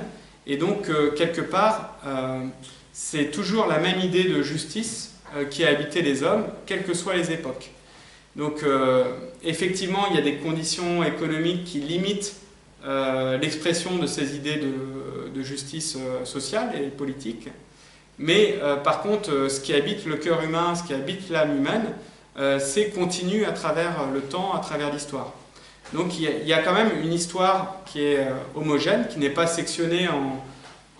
Et donc, quelque part, c'est toujours la même idée de justice qui a habité les hommes, quelles que soient les époques. Donc, effectivement, il y a des conditions économiques qui limitent l'expression de ces idées de justice sociale et politique. Mais par contre, ce qui habite le cœur humain, ce qui habite l'âme humaine, c'est continu à travers le temps, à travers l'histoire. Donc il y a quand même une histoire qui est homogène, qui n'est pas sectionnée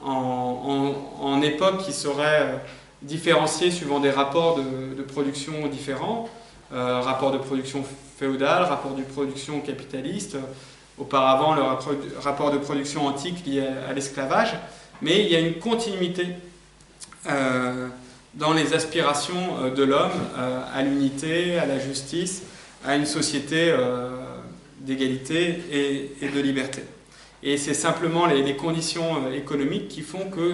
en époques qui seraient différenciées suivant des rapports de production différents, rapport de production féodal, rapport de production capitaliste, auparavant le rapport de production antique lié à l'esclavage, mais il y a une continuité dans les aspirations de l'homme à l'unité, à la justice, à une société d'égalité et de liberté. Et c'est simplement les conditions économiques qui font que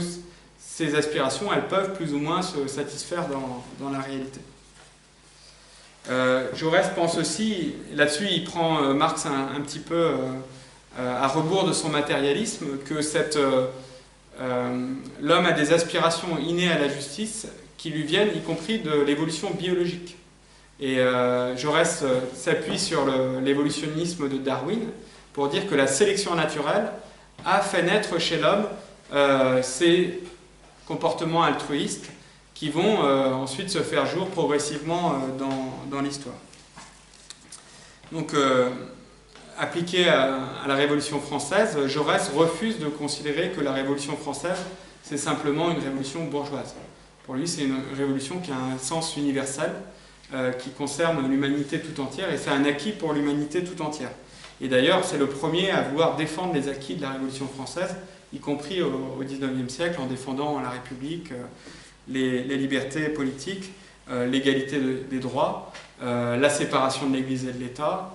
ces aspirations, elles peuvent plus ou moins se satisfaire dans la réalité. Jaurès pense aussi, là-dessus il prend Marx un petit peu à rebours de son matérialisme, que l'homme a des aspirations innées à la justice qui lui viennent y compris de l'évolution biologique. Et Jaurès s'appuie sur l'évolutionnisme de Darwin pour dire que la sélection naturelle a fait naître chez l'homme ces comportements altruistes qui vont ensuite se faire jour progressivement dans l'histoire. Donc, appliqué à la Révolution française, Jaurès refuse de considérer que la Révolution française, c'est simplement une révolution bourgeoise. Pour lui, c'est une révolution qui a un sens universel, qui concerne l'humanité tout entière, et c'est un acquis pour l'humanité tout entière. Et d'ailleurs, c'est le premier à vouloir défendre les acquis de la Révolution française, y compris au XIXe siècle, en défendant la République, les libertés politiques, l'égalité des droits, la séparation de l'Église et de l'État,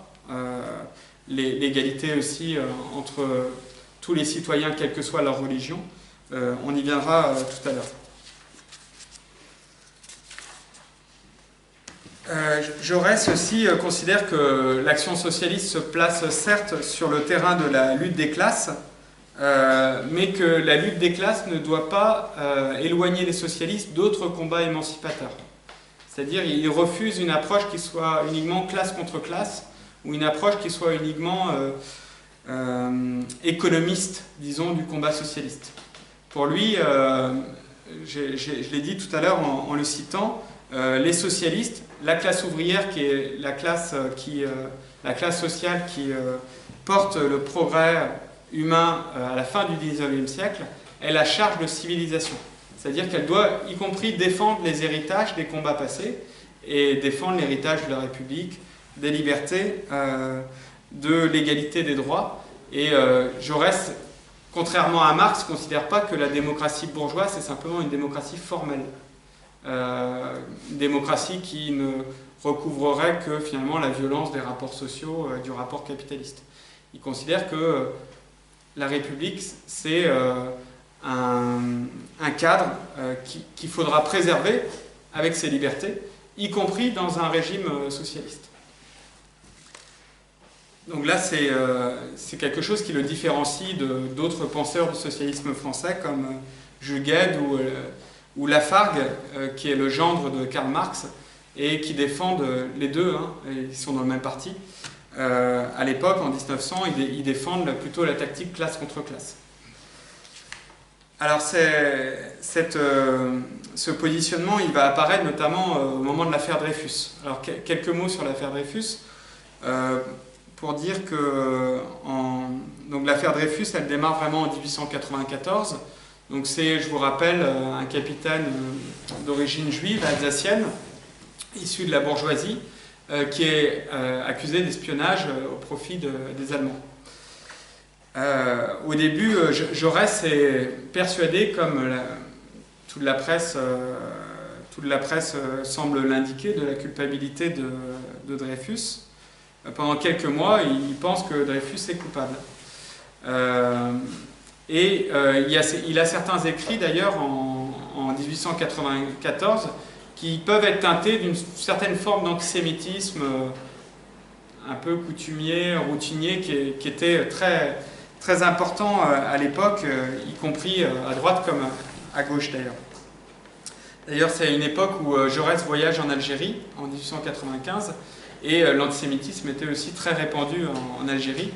l'égalité aussi entre tous les citoyens, quelle que soit leur religion. On y viendra tout à l'heure. Jaurès aussi considère que l'action socialiste se place certes sur le terrain de la lutte des classes, mais que la lutte des classes ne doit pas éloigner les socialistes d'autres combats émancipateurs. C'est-à-dire qu'il refuse une approche qui soit uniquement classe contre classe, ou une approche qui soit uniquement économiste, disons, du combat socialiste. Pour lui, je l'ai dit tout à l'heure en le citant, les socialistes, la classe ouvrière qui est la classe sociale qui porte le progrès humain à la fin du XIXe siècle, elle a charge de civilisation. C'est-à-dire qu'elle doit, y compris, défendre les héritages des combats passés et défendre l'héritage de la République, des libertés, de l'égalité des droits. Et Jaurès, contrairement à Marx, ne considère pas que la démocratie bourgeoise, c'est simplement une démocratie formelle. Une démocratie qui ne recouvrerait que finalement la violence des rapports sociaux, du rapport capitaliste. Il considère que la République, c'est un cadre qu'il faudra préserver avec ses libertés, y compris dans un régime socialiste. Donc là, c'est quelque chose qui le différencie d'autres penseurs du socialisme français comme Jules Guesde ou Lafargue, qui est le gendre de Karl Marx, et qui défendent les deux, hein, ils sont dans le même parti. À l'époque, en 1900, ils défendent plutôt la tactique classe contre classe. Alors ce positionnement, il va apparaître notamment au moment de l'affaire Dreyfus. Alors quelques mots sur l'affaire Dreyfus, pour dire que donc l'affaire Dreyfus, elle démarre vraiment en 1894. Donc c'est, je vous rappelle, un capitaine d'origine juive, alsacienne, issu de la bourgeoisie, qui est accusé d'espionnage au profit des Allemands. Au début, Jaurès est persuadé, comme toute la presse semble l'indiquer, de la culpabilité de Dreyfus. Pendant quelques mois, il pense que Dreyfus est coupable. Il a certains écrits, d'ailleurs, en 1894, qui peuvent être teintés d'une certaine forme d'antisémitisme un peu coutumier, routinier, qui était très, très important à l'époque, y compris à droite comme à gauche d'ailleurs. D'ailleurs, c'est une époque où Jaurès voyage en Algérie, en 1895, et l'antisémitisme était aussi très répandu en Algérie,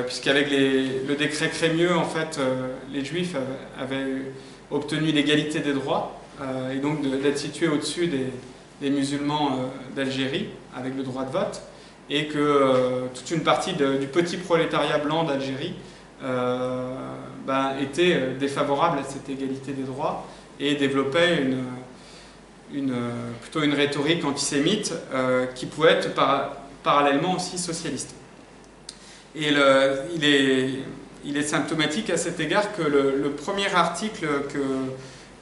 puisqu'avec le décret Crémieux, en fait, les Juifs avaient obtenu l'égalité des droits, et donc d'être situé au-dessus des musulmans d'Algérie, avec le droit de vote, et que toute une partie du petit prolétariat blanc d'Algérie était défavorable à cette égalité des droits et développait plutôt une rhétorique antisémite qui pouvait être parallèlement aussi socialiste. Et il est symptomatique à cet égard que le premier article que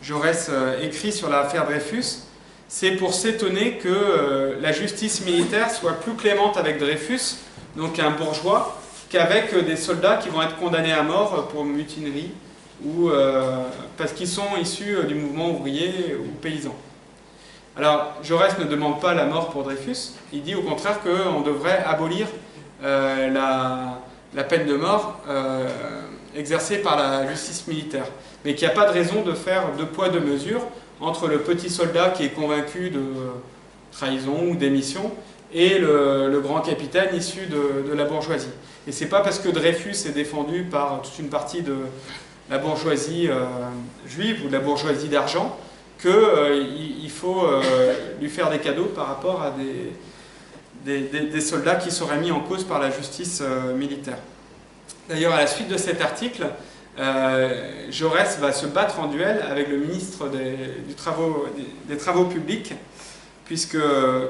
Jaurès écrit sur l'affaire Dreyfus, c'est pour s'étonner que la justice militaire soit plus clémente avec Dreyfus, donc un bourgeois, qu'avec des soldats qui vont être condamnés à mort pour mutinerie ou parce qu'ils sont issus du mouvement ouvrier ou paysan. Alors, Jaurès ne demande pas la mort pour Dreyfus, il dit au contraire qu'on devrait abolir la peine de mort exercée par la justice militaire, mais qu'il n'y a pas de raison de faire deux poids deux mesures entre le petit soldat qui est convaincu de trahison ou d'émission et le grand capitaine issu de la bourgeoisie. Et c'est pas parce que Dreyfus est défendu par toute une partie de la bourgeoisie juive ou de la bourgeoisie d'argent qu'il faut lui faire des cadeaux par rapport à des soldats qui seraient mis en cause par la justice militaire. D'ailleurs, à la suite de cet article, Jaurès va se battre en duel avec le ministre des Travaux publics, puisque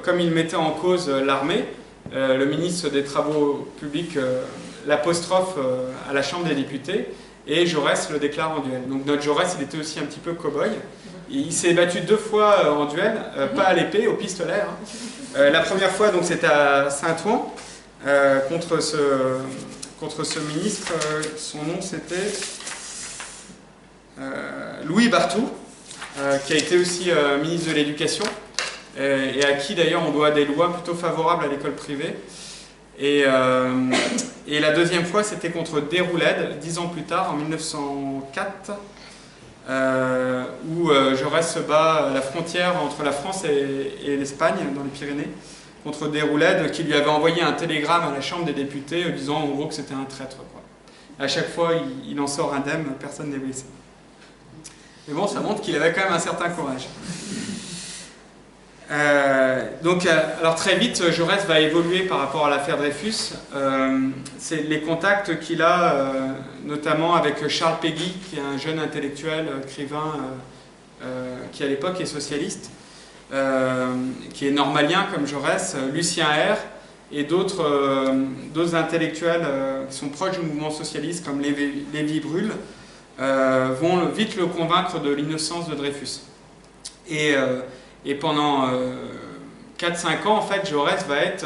comme il mettait en cause l'armée, le ministre des Travaux publics l'apostrophe à la Chambre des députés, et Jaurès le déclare en duel. Donc notre Jaurès, il était aussi un petit peu cow-boy. Il s'est battu 2 fois en duel, pas à l'épée, au pistolet. La première fois, donc, c'était à Saint-Ouen, contre ce ministre. Son nom, c'était Louis Barthou, qui a été aussi ministre de l'Éducation, et à qui, d'ailleurs, on doit des lois plutôt favorables à l'école privée. Et la deuxième fois, c'était contre Déroulède, 10 ans plus tard, en 1904, où Jaurès se bat à la frontière entre la France et l'Espagne, dans les Pyrénées, contre Déroulède, qui lui avait envoyé un télégramme à la Chambre des députés disant en gros que c'était un traître, quoi. À chaque fois, il en sort indemne, personne n'est blessé. Mais bon, ça montre qu'il avait quand même un certain courage. Alors très vite, Jaurès va évoluer par rapport à l'affaire Dreyfus. C'est les contacts qu'il a, notamment avec Charles Péguy, qui est un jeune intellectuel, écrivain, qui à l'époque est socialiste, qui est normalien comme Jaurès, Lucien R, et d'autres intellectuels qui sont proches du mouvement socialiste, comme Lévi-Bruhl, vont vite le convaincre de l'innocence de Dreyfus. Et pendant 4-5 ans, en fait, Jaurès va être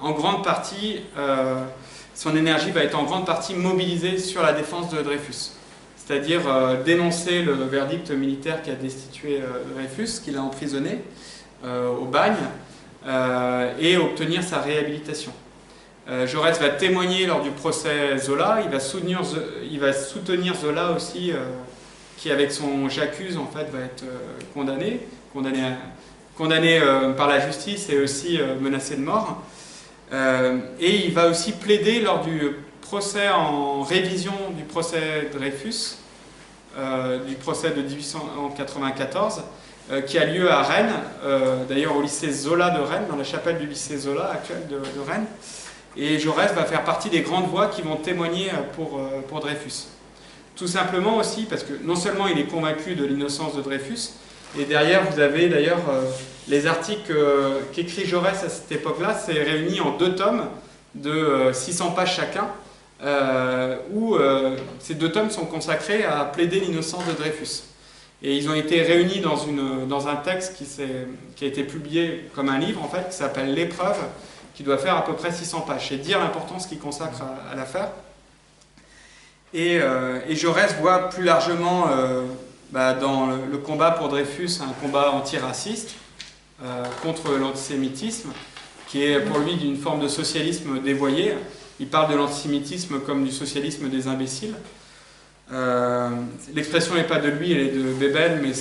en grande partie, son énergie va être en grande partie mobilisée sur la défense de Dreyfus. C'est-à-dire dénoncer le verdict militaire qui a destitué Dreyfus, qu'il a emprisonné au bagne, et obtenir sa réhabilitation. Jaurès va témoigner lors du procès Zola, il va soutenir Zola aussi, qui avec son j'accuse en fait va être condamné par la justice et aussi menacé de mort. Et il va aussi plaider lors du procès en révision du procès Dreyfus, du procès de 1894, qui a lieu à Rennes, d'ailleurs au lycée Zola de Rennes, dans la chapelle du lycée Zola actuel de Rennes. Et Jaurès va faire partie des grandes voix qui vont témoigner pour Dreyfus. Tout simplement aussi parce que non seulement il est convaincu de l'innocence de Dreyfus, et derrière vous avez d'ailleurs les articles qu'écrit Jaurès à cette époque-là, c'est réuni en 2 tomes de 600 pages chacun, où ces 2 tomes sont consacrés à plaider l'innocence de Dreyfus. Et ils ont été réunis dans un texte qui a été publié comme un livre en fait, qui s'appelle L'épreuve, qui doit faire à peu près 600 pages. C'est dire l'importance qu'il consacre à l'affaire. Et Jaurès voit plus largement dans le combat pour Dreyfus un combat antiraciste contre l'antisémitisme, qui est pour lui d'une forme de socialisme dévoyé. Il parle de l'antisémitisme comme du socialisme des imbéciles. L'expression n'est pas de lui, elle est de Bebel, mais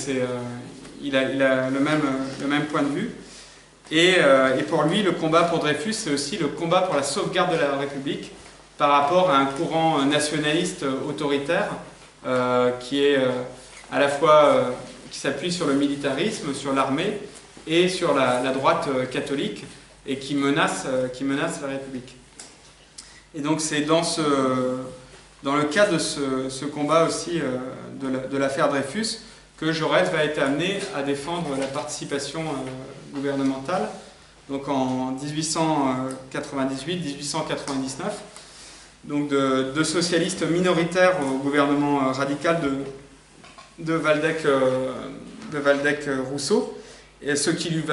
il a le même point de vue. Et pour lui, le combat pour Dreyfus, c'est aussi le combat pour la sauvegarde de la République par rapport à un courant nationaliste autoritaire qui est à la fois qui s'appuie sur le militarisme, sur l'armée et sur la droite catholique et qui menace la République. Et donc c'est dans le cadre de ce combat aussi de l'affaire Dreyfus que Jaurès va être amené à défendre la participation gouvernementale, donc en 1898-1899, donc de socialistes minoritaires au gouvernement radical de Waldeck-Rousseau, et ce qui lui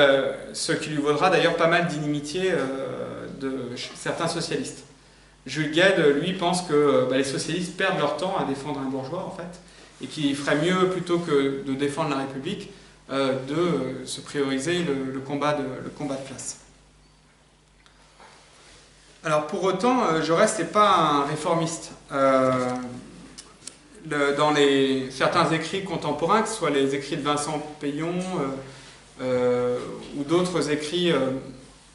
vaudra d'ailleurs pas mal d'inimitié de certains socialistes. Jules Guesde, lui, pense que les socialistes perdent leur temps à défendre un bourgeois, en fait, et qu'il ferait mieux, plutôt que de défendre la République, de se prioriser le combat de classe. Alors, pour autant, Jaurès n'est pas un réformiste. Dans certains écrits contemporains, que ce soit les écrits de Vincent Peillon ou d'autres écrits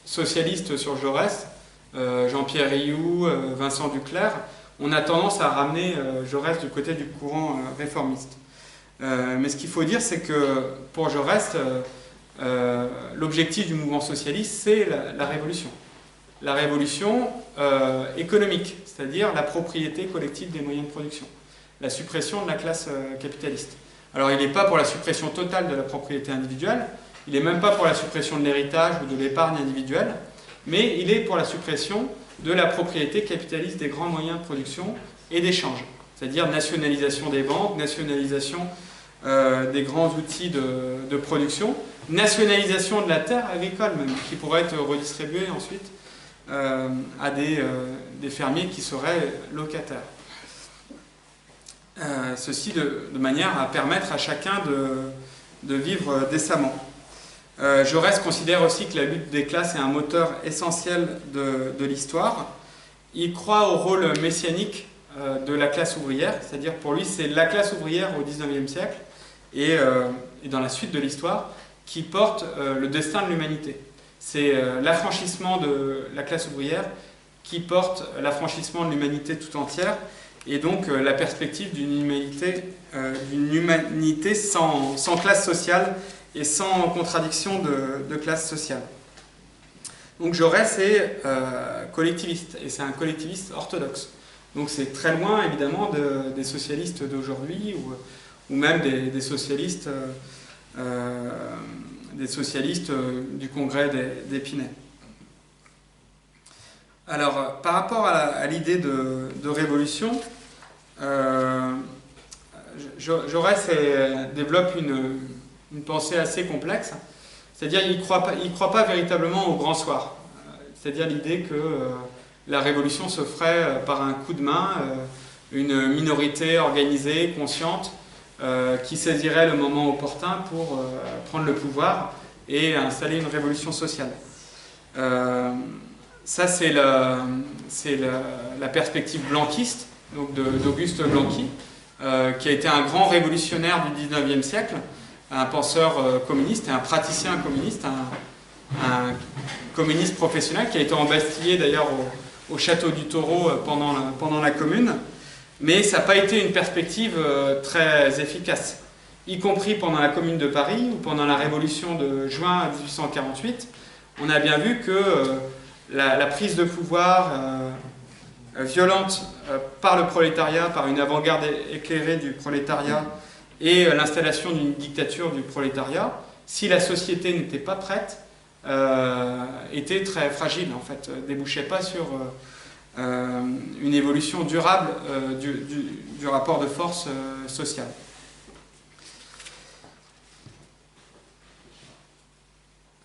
socialistes sur Jaurès, Jean-Pierre Rioux, Vincent Duclerc, on a tendance à ramener Jaurès du côté du courant réformiste. Mais ce qu'il faut dire, c'est que pour Jaurès, l'objectif du mouvement socialiste, c'est la révolution. La révolution économique, c'est-à-dire la propriété collective des moyens de production, la suppression de la classe capitaliste. Alors il n'est pas pour la suppression totale de la propriété individuelle, il n'est même pas pour la suppression de l'héritage ou de l'épargne individuelle, mais il est pour la suppression de la propriété capitaliste des grands moyens de production et d'échange, c'est-à-dire nationalisation des banques, nationalisation des grands outils de production, nationalisation de la terre agricole même, qui pourrait être redistribuée ensuite à des fermiers qui seraient locataires. Ceci de manière à permettre à chacun de vivre décemment. Jaurès considère aussi que la lutte des classes est un moteur essentiel de l'histoire. Il croit au rôle messianique de la classe ouvrière, c'est-à-dire pour lui c'est la classe ouvrière au XIXe siècle et dans la suite de l'histoire qui porte le destin de l'humanité. C'est l'affranchissement de la classe ouvrière qui porte l'affranchissement de l'humanité tout entière et donc la perspective d'une humanité sans classe sociale et sans contradiction de classe sociale. Donc Jaurès est collectiviste, et c'est un collectiviste orthodoxe. Donc c'est très loin évidemment des socialistes d'aujourd'hui ou même des socialistes du congrès d'Épinay. Alors par rapport à l'idée de révolution, Jaurès développe une pensée assez complexe, c'est-à-dire qu'il ne croit pas véritablement au grand soir, c'est-à-dire l'idée que la révolution se ferait par un coup de main, une minorité organisée, consciente, qui saisirait le moment opportun pour prendre le pouvoir et installer une révolution sociale. Ça c'est la perspective blanquiste, donc d'Auguste Blanqui, qui a été un grand révolutionnaire du XIXe siècle, un penseur communiste et un praticien communiste, un communiste professionnel qui a été embastillé d'ailleurs au château du Taureau pendant la Commune, mais ça n'a pas été une perspective très efficace, y compris pendant la Commune de Paris ou pendant la Révolution de juin 1848. On a bien vu que la prise de pouvoir violente par le prolétariat, par une avant-garde éclairée du prolétariat, et l'installation d'une dictature du prolétariat, si la société n'était pas prête, était très fragile, en fait, débouchait pas sur une évolution durable du rapport de force social.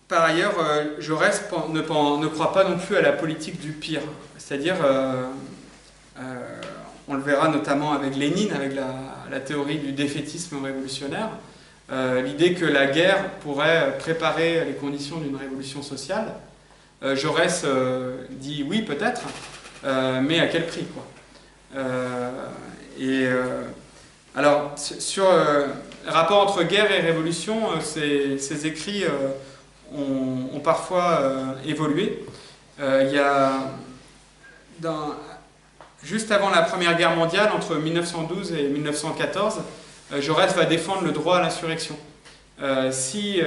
Par ailleurs, Jaurès ne croit pas non plus à la politique du pire, c'est-à-dire on le verra notamment avec Lénine, avec la théorie du défaitisme révolutionnaire, l'idée que la guerre pourrait préparer les conditions d'une révolution sociale. Jaurès dit oui peut-être, mais à quel prix quoi. Alors sur le rapport entre guerre et révolution, ces écrits ont parfois évolué. Il y a juste avant la Première Guerre mondiale, entre 1912 et 1914, Jaurès va défendre le droit à l'insurrection. S'il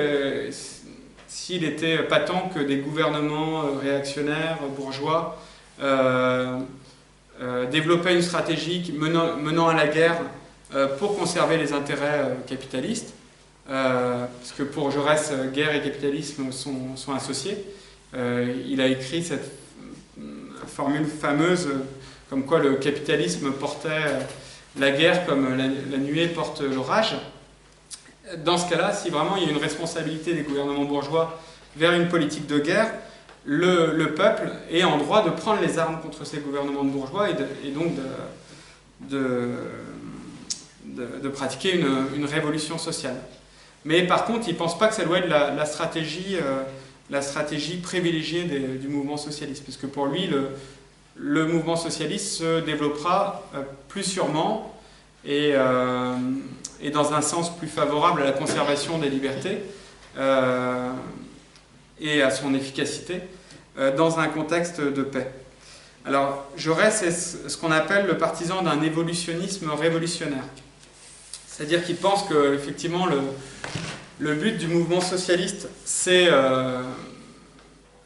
était patent que des gouvernements réactionnaires, bourgeois, développaient une stratégie menant à la guerre pour conserver les intérêts capitalistes, parce que pour Jaurès, guerre et capitalisme sont associés. Il a écrit cette formule fameuse comme quoi le capitalisme portait la guerre comme la nuée porte l'orage. Dans ce cas-là, si vraiment il y a une responsabilité des gouvernements bourgeois vers une politique de guerre, le peuple est en droit de prendre les armes contre ces gouvernements de bourgeois et donc de pratiquer une révolution sociale. Mais par contre, il ne pense pas que ça doit être la stratégie privilégiée du mouvement socialiste, puisque pour lui, le mouvement socialiste se développera plus sûrement et dans un sens plus favorable à la conservation des libertés et à son efficacité dans un contexte de paix. Alors, Jaurès est ce qu'on appelle le partisan d'un évolutionnisme révolutionnaire. C'est-à-dire qu'il pense que, effectivement, le but du mouvement socialiste, c'est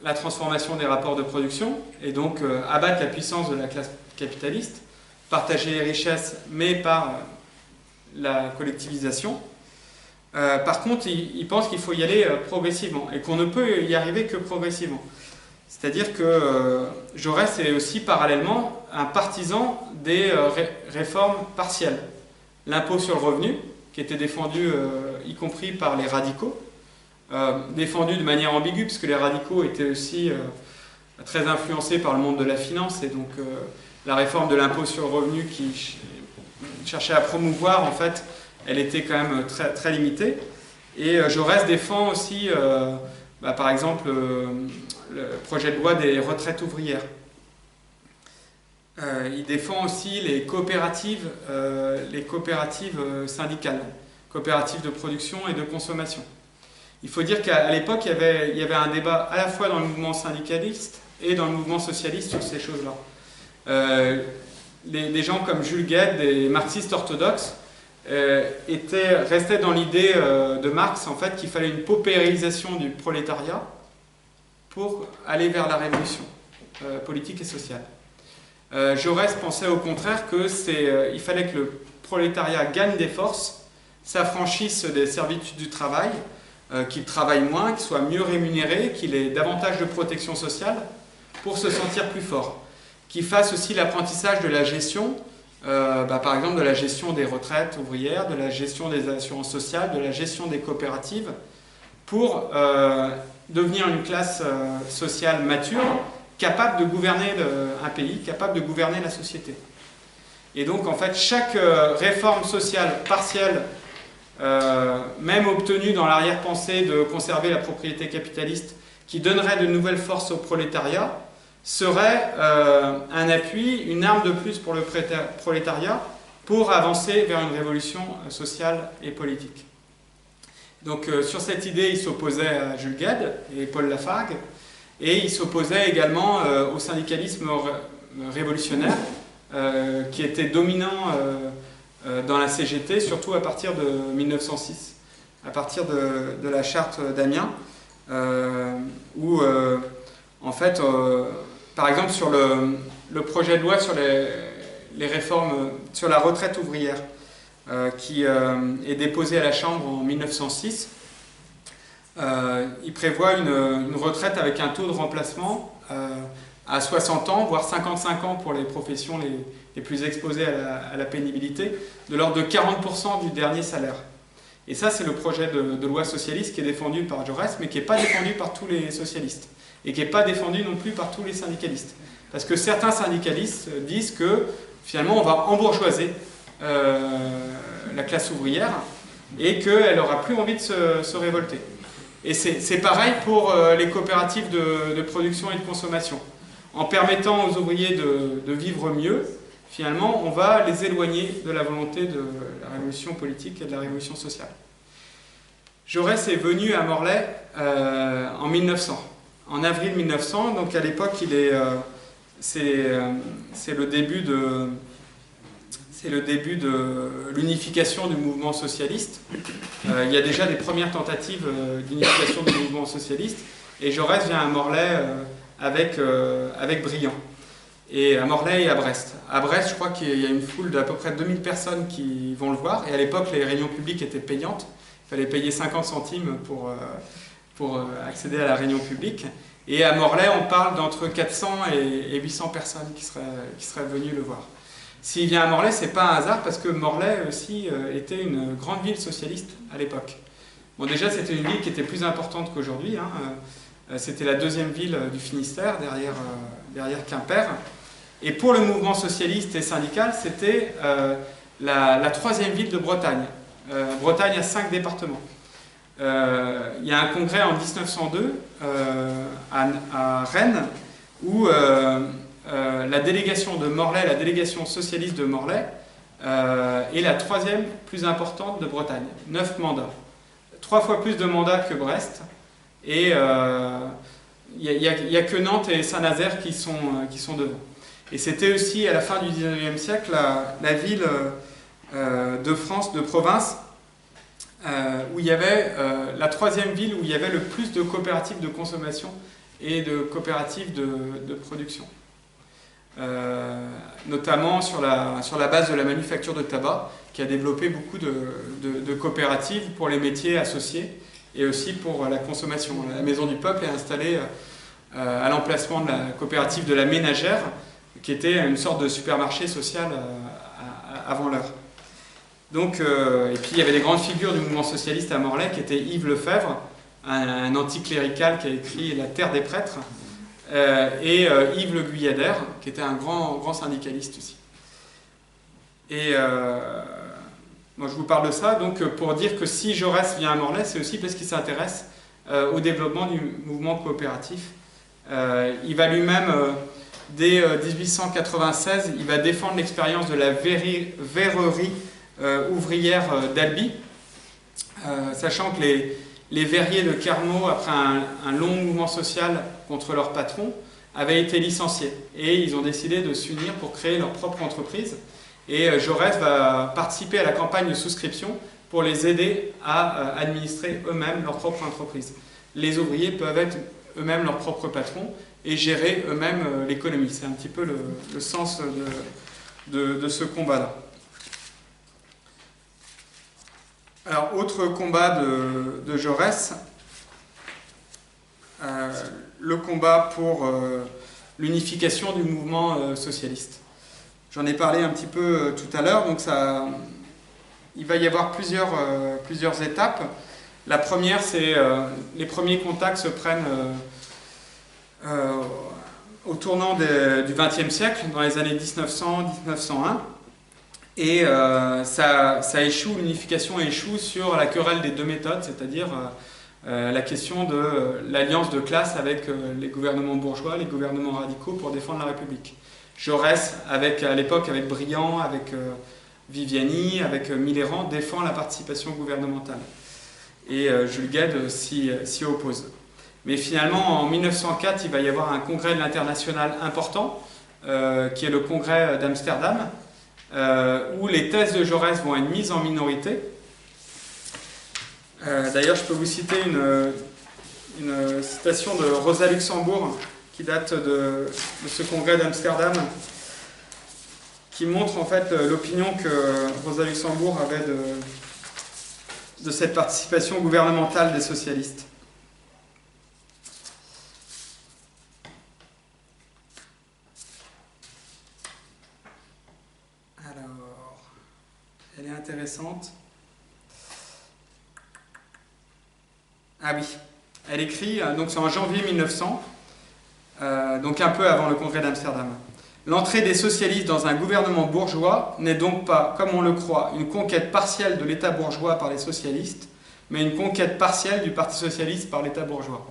la transformation des rapports de production, et donc abattre la puissance de la classe capitaliste, partager les richesses, mais par la collectivisation. Par contre, il pense qu'il faut y aller progressivement, et qu'on ne peut y arriver que progressivement. C'est-à-dire que Jaurès est aussi parallèlement un partisan des réformes partielles. L'impôt sur le revenu, qui était défendu y compris par les radicaux, défendu de manière ambiguë, puisque les radicaux étaient aussi très influencés par le monde de la finance, et donc la réforme de l'impôt sur le revenu qui cherchait à promouvoir, en fait, elle était quand même très, très limitée. Et Jaurès défend aussi, par exemple, le projet de loi des retraites ouvrières. Il défend aussi les coopératives syndicales, coopératives de production et de consommation. Il faut dire qu'à l'époque, il y avait un débat à la fois dans le mouvement syndicaliste et dans le mouvement socialiste sur ces choses-là. Des gens comme Jules Guesde, des marxistes orthodoxes, restaient dans l'idée de Marx, en fait, qu'il fallait une paupérisation du prolétariat pour aller vers la révolution politique et sociale. Jaurès pensait au contraire qu'il fallait que le prolétariat gagne des forces, s'affranchisse des servitudes du travail, qu'il travaille moins, qu'il soit mieux rémunéré, qu'il ait davantage de protection sociale pour se sentir plus fort. Qu'il fasse aussi l'apprentissage de la gestion, par exemple de la gestion des retraites ouvrières, de la gestion des assurances sociales, de la gestion des coopératives, pour devenir une classe sociale mature, capable de gouverner un pays, capable de gouverner la société. Et donc, en fait, chaque réforme sociale partielle, même obtenue dans l'arrière-pensée de conserver la propriété capitaliste, qui donnerait de nouvelles forces au prolétariat, serait un appui, une arme de plus pour le prolétariat pour avancer vers une révolution sociale et politique. Donc, sur cette idée, il s'opposait à Jules Guesde et Paul Lafargue, et il s'opposait également au syndicalisme révolutionnaire, qui était dominant dans la CGT, surtout à partir de 1906, à partir de la charte d'Amiens, où, en fait, par exemple, sur le projet de loi sur les réformes, sur la retraite ouvrière, qui est déposé à la Chambre en 1906, il prévoit une retraite avec un taux de remplacement à 60 ans, voire 55 ans pour les professions les plus exposées à la pénibilité, de l'ordre de 40% du dernier salaire. Et ça, c'est le projet de loi socialiste qui est défendu par Jaurès, mais qui n'est pas défendu par tous les socialistes, et qui n'est pas défendu non plus par tous les syndicalistes. Parce que certains syndicalistes disent que, finalement, on va embourgeoiser la classe ouvrière, et qu'elle n'aura plus envie de se révolter. Et c'est pareil pour les coopératives de production et de consommation. En permettant aux ouvriers de vivre mieux, finalement, on va les éloigner de la volonté de la révolution politique et de la révolution sociale. Jaurès est venu à Morlaix en 1900, en avril 1900. Donc à l'époque, il est c'est le début de l'unification du mouvement socialiste. Il y a déjà des premières tentatives d'unification du mouvement socialiste, et Jaurès vient à Morlaix avec Briand, et à Morlaix et à Brest. À Brest, je crois qu'il y a une foule d'à peu près 2000 personnes qui vont le voir, et à l'époque, les réunions publiques étaient payantes. Il fallait payer 50 centimes pour accéder à la réunion publique. Et à Morlaix, on parle d'entre 400 et 800 personnes qui seraient venues le voir. S'il vient à Morlaix, c'est pas un hasard, parce que Morlaix aussi était une grande ville socialiste à l'époque. Bon, déjà, c'était une ville qui était plus importante qu'aujourd'hui. C'était la deuxième ville du Finistère, derrière Quimper. Et pour le mouvement socialiste et syndical, c'était la troisième ville de Bretagne. Bretagne a 5 départements. Il y a un congrès en 1902 à Rennes où la délégation de Morlaix, la délégation socialiste de Morlaix, est la troisième plus importante de Bretagne. 9 mandats. 3 fois plus de mandats que Brest. Et il n'y a que Nantes et Saint-Nazaire qui sont devant. Et c'était aussi, à la fin du XIXe siècle, la ville de France, de province, où il y avait la troisième ville où il y avait le plus de coopératives de consommation et de coopératives de production. Notamment sur la base de la manufacture de tabac, qui a développé beaucoup de coopératives pour les métiers associés et aussi pour la consommation. La Maison du Peuple est installée à l'emplacement de la coopérative de la Ménagère, qui était une sorte de supermarché social avant l'heure. Donc, et puis il y avait des grandes figures du mouvement socialiste à Morlaix, qui étaient Yves Lefebvre, un anticlérical qui a écrit La Terre des prêtres, et Yves Le Guyadère, qui était un grand syndicaliste aussi. Et moi je vous parle de ça donc pour dire que si Jaurès vient à Morlaix, c'est aussi parce qu'il s'intéresse au développement du mouvement coopératif. Il va lui-même, dès 1896, il va défendre l'expérience de la verrerie ouvrière d'Albi, sachant que les verriers de Carmaux, après un long mouvement social contre leur patron, avaient été licenciés. Et ils ont décidé de s'unir pour créer leur propre entreprise. Et Jaurès va participer à la campagne de souscription pour les aider à administrer eux-mêmes leur propre entreprise. Les ouvriers peuvent être eux-mêmes leurs propres patrons et gérer eux-mêmes l'économie. C'est un petit peu le sens de ce combat-là. Alors, autre combat de Jaurès, le combat pour l'unification du mouvement socialiste. J'en ai parlé un petit peu tout à l'heure, donc il va y avoir plusieurs étapes. La première, c'est les premiers contacts se prennent au tournant du XXe siècle, dans les années 1900-1901. Et ça échoue, l'unification échoue sur la querelle des deux méthodes, c'est-à-dire la question de l'alliance de classe avec les gouvernements bourgeois, les gouvernements radicaux pour défendre la République. Jaurès, à l'époque avec Briand, avec Viviani, avec Millerand, défend la participation gouvernementale. Et Jules Guesde s'y oppose. Mais finalement, en 1904, il va y avoir un congrès de l'Internationale important, qui est le congrès d'Amsterdam, où les thèses de Jaurès vont être mises en minorité. D'ailleurs, je peux vous citer une citation de Rosa Luxembourg, qui date de ce congrès d'Amsterdam, qui montre en fait l'opinion que Rosa Luxembourg avait de cette participation gouvernementale des socialistes. Alors, elle est intéressante. Ah oui, elle écrit, donc c'est en janvier 1900, donc un peu avant le congrès d'Amsterdam. L'entrée des socialistes dans un gouvernement bourgeois n'est donc pas, comme on le croit, une conquête partielle de l'État bourgeois par les socialistes, mais une conquête partielle du Parti socialiste par l'État bourgeois.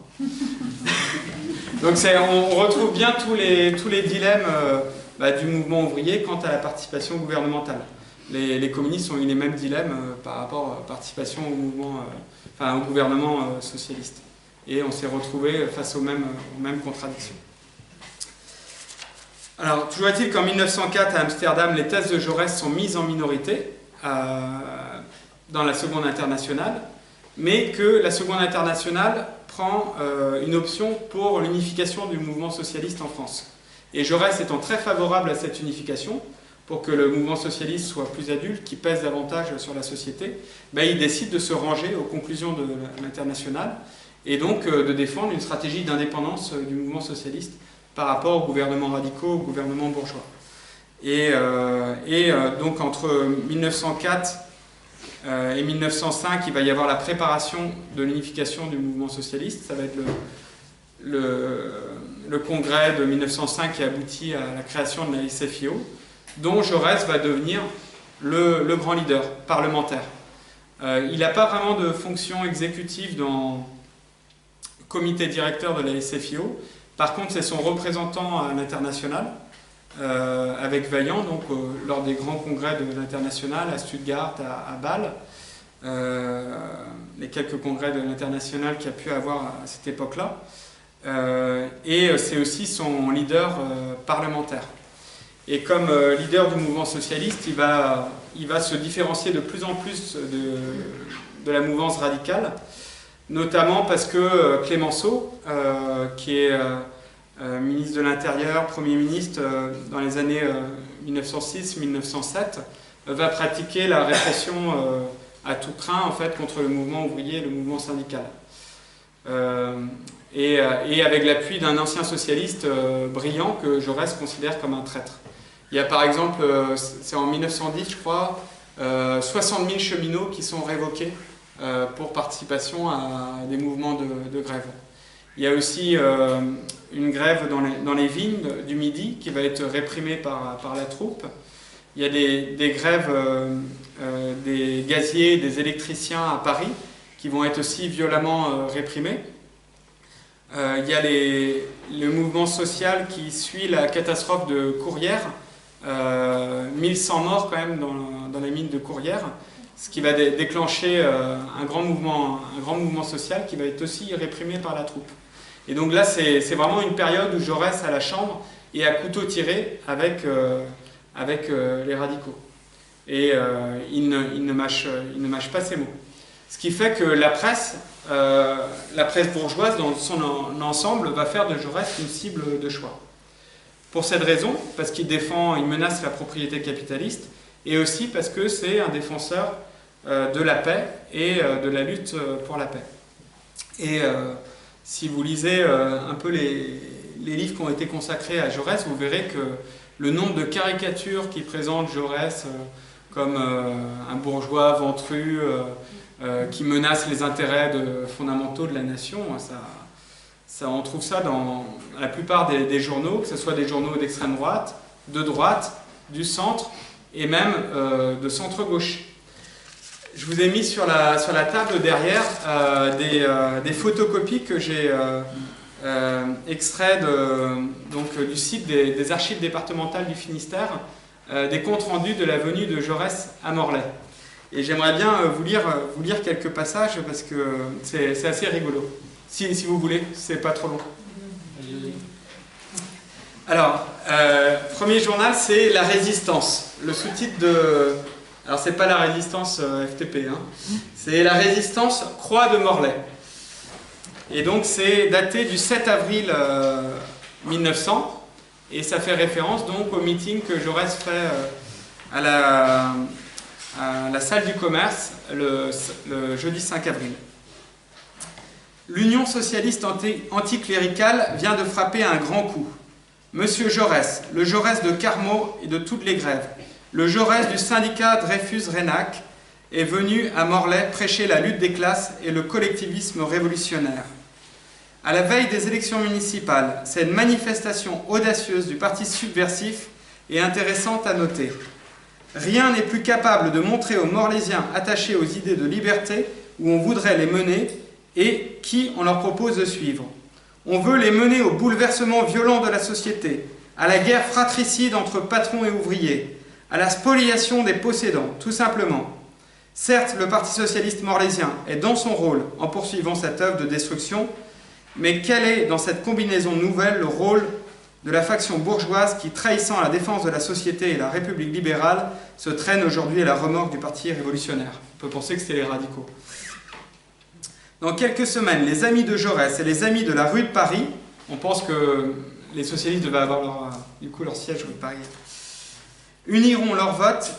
Donc on retrouve bien tous les dilemmes du mouvement ouvrier quant à la participation gouvernementale. Les communistes ont eu les mêmes dilemmes par rapport à la participation au gouvernement socialiste. Et on s'est retrouvé face aux mêmes contradictions. Alors, toujours est-il qu'en 1904, à Amsterdam, les thèses de Jaurès sont mises en minorité dans la Seconde Internationale, mais que la Seconde Internationale prend une option pour l'unification du mouvement socialiste en France. Et Jaurès étant très favorable à cette unification, pour que le mouvement socialiste soit plus adulte, qui pèse davantage sur la société, ben, il décide de se ranger aux conclusions de l'Internationale et donc de défendre une stratégie d'indépendance du mouvement socialiste par rapport aux gouvernements radicaux, aux gouvernements bourgeois. Et donc entre 1904 et 1905, il va y avoir la préparation de l'unification du mouvement socialiste. Ça va être le congrès de 1905 qui aboutit à la création de la SFIO, dont Jaurès va devenir le grand leader parlementaire. Il n'a pas vraiment de fonction exécutive dans le comité directeur de la SFIO. Par contre, c'est son représentant à l'international, avec Vaillant, donc lors des grands congrès de l'international, à Stuttgart, à Bâle, les quelques congrès de l'international qu'il y a pu avoir à cette époque-là. Et c'est aussi son leader parlementaire. Et comme leader du mouvement socialiste, il va se différencier de plus en plus de la mouvance radicale, notamment parce que Clémenceau, qui est ministre de l'Intérieur, Premier ministre dans les années 1906-1907, va pratiquer la répression à tout crin en fait, contre le mouvement ouvrier et le mouvement syndical. Et avec l'appui d'un ancien socialiste brillant que Jaurès considère comme un traître. Il y a par exemple, c'est en 1910 je crois, 60 000 cheminots qui sont révoqués pour participation à des mouvements de grève. Il y a aussi une grève dans les vignes du Midi qui va être réprimée par la troupe. Il y a des grèves des gaziers, des électriciens à Paris qui vont être aussi violemment réprimés. Il y a le mouvement social qui suit la catastrophe de Courrières, 1100 morts quand même dans les mines de Courrières, ce qui va déclencher un grand mouvement social qui va être aussi réprimé par la troupe. Et donc là, c'est vraiment une période où Jaurès à la Chambre et à couteau tiré avec les radicaux. Et il ne mâche pas ses mots. Ce qui fait que la presse bourgeoise dans son ensemble va faire de Jaurès une cible de choix. Pour cette raison, parce qu'il menace la propriété capitaliste, et aussi parce que c'est un défenseur de la paix et de la lutte pour la paix. Et si vous lisez un peu les livres qui ont été consacrés à Jaurès, vous verrez que le nombre de caricatures qui présentent Jaurès comme un bourgeois ventru qui menace les intérêts fondamentaux de la nation, on trouve ça dans la plupart des journaux, que ce soit des journaux d'extrême droite, de droite, du centre et même de centre-gauche. Je vous ai mis sur la table derrière des photocopies que j'ai extraits du site des archives départementales du Finistère, des comptes rendus de la venue de Jaurès à Morlaix. Et j'aimerais bien vous lire quelques passages parce que c'est assez rigolo. Si vous voulez, c'est pas trop long. Alors, premier journal, c'est La Résistance. Le sous-titre de... Alors, c'est pas La Résistance FTP, hein. C'est La Résistance, Croix de Morlaix. Et donc, c'est daté du 7 avril 1900. Et ça fait référence donc au meeting que Jaurès fait à la salle du commerce le jeudi 5 avril. L'Union socialiste anticléricale vient de frapper un grand coup. Monsieur Jaurès, le Jaurès de Carmaux et de toutes les grèves, le Jaurès du syndicat Dreyfus-Renac, est venu à Morlaix prêcher la lutte des classes et le collectivisme révolutionnaire. À la veille des élections municipales, cette manifestation audacieuse du parti subversif est intéressante à noter. Rien n'est plus capable de montrer aux Morlaisiens attachés aux idées de liberté où on voudrait les mener et qui on leur propose de suivre. On veut les mener au bouleversement violent de la société, à la guerre fratricide entre patrons et ouvriers, à la spoliation des possédants, tout simplement. Certes, le Parti socialiste morlaisien est dans son rôle en poursuivant cette œuvre de destruction, mais quel est dans cette combinaison nouvelle le rôle de la faction bourgeoise qui, trahissant la défense de la société et la République libérale, se traîne aujourd'hui à la remorque du parti révolutionnaire. On peut penser que c'était les radicaux. Dans quelques semaines, les amis de Jaurès et les amis de la rue de Paris, on pense que les socialistes devaient avoir leur siège rue de Paris, uniront leur vote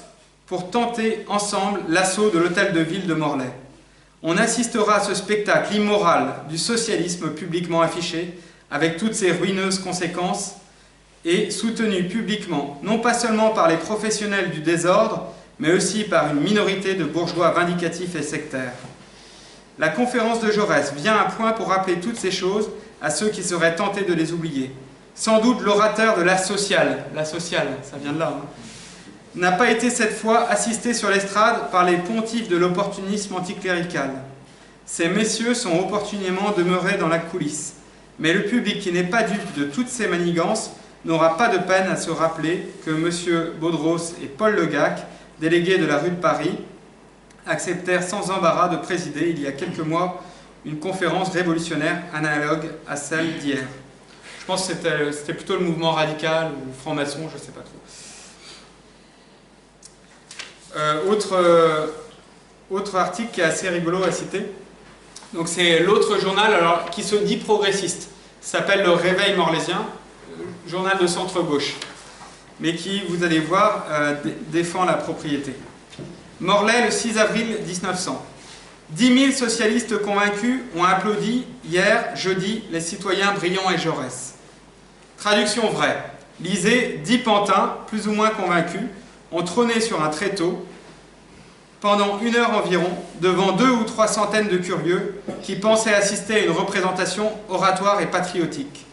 pour tenter ensemble l'assaut de l'hôtel de ville de Morlaix. On assistera à ce spectacle immoral du socialisme publiquement affiché, avec toutes ses ruineuses conséquences, et soutenu publiquement, non pas seulement par les professionnels du désordre, mais aussi par une minorité de bourgeois vindicatifs et sectaires. La conférence de Jaurès vient à point pour rappeler toutes ces choses à ceux qui seraient tentés de les oublier. Sans doute l'orateur de la sociale, ça vient de là, hein, n'a pas été cette fois assisté sur l'estrade par les pontifes de l'opportunisme anticlérical. Ces messieurs sont opportunément demeurés dans la coulisse. Mais le public qui n'est pas dupe de toutes ces manigances n'aura pas de peine à se rappeler que M. Baudros et Paul Legac, délégués de la rue de Paris, acceptèrent sans embarras de présider, il y a quelques mois, une conférence révolutionnaire analogue à celle d'hier. Je pense que c'était plutôt le mouvement radical ou franc-maçon, je ne sais pas trop. Autre article qui est assez rigolo à citer. Donc c'est l'autre journal qui se dit progressiste. S'appelle Le Réveil Morlaisien, journal de centre-gauche, mais qui, vous allez voir, défend la propriété. Morlaix, le 6 avril 1900. 10 000 socialistes convaincus ont applaudi hier, jeudi, les citoyens Briand et Jaurès. Traduction vraie. Lisez, 10 pantins, plus ou moins convaincus, ont trôné sur un tréteau pendant 1 heure environ, devant 2 ou 3 centaines de curieux qui pensaient assister à une représentation oratoire et patriotique.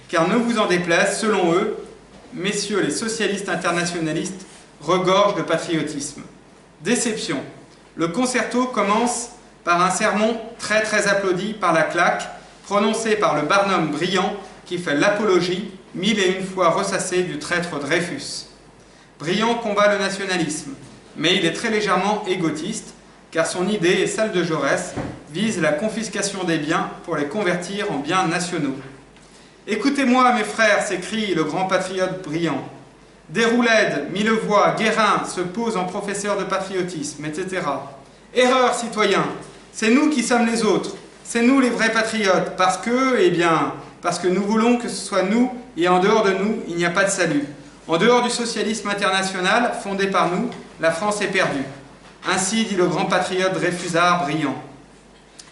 Car ne vous en déplaise, selon eux, messieurs les socialistes internationalistes regorgent de patriotisme. Déception. Le concerto commence par un sermon très très applaudi par la claque, prononcé par le Barnum Briand qui fait l'apologie, 1001 fois ressassée, du traître Dreyfus. Briand combat le nationalisme, mais il est très légèrement égotiste, car son idée et celle de Jaurès vise la confiscation des biens pour les convertir en biens nationaux. « Écoutez-moi, mes frères !» s'écrie le grand patriote Briand. Déroulède, Millevoye, Guérin se posent en professeurs de patriotisme, etc. Erreur, citoyens, c'est nous qui sommes les autres, c'est nous les vrais patriotes, parce que nous voulons que ce soit nous, et en dehors de nous, il n'y a pas de salut. En dehors du socialisme international, fondé par nous, la France est perdue. Ainsi dit le grand patriote Dreyfusard Briand.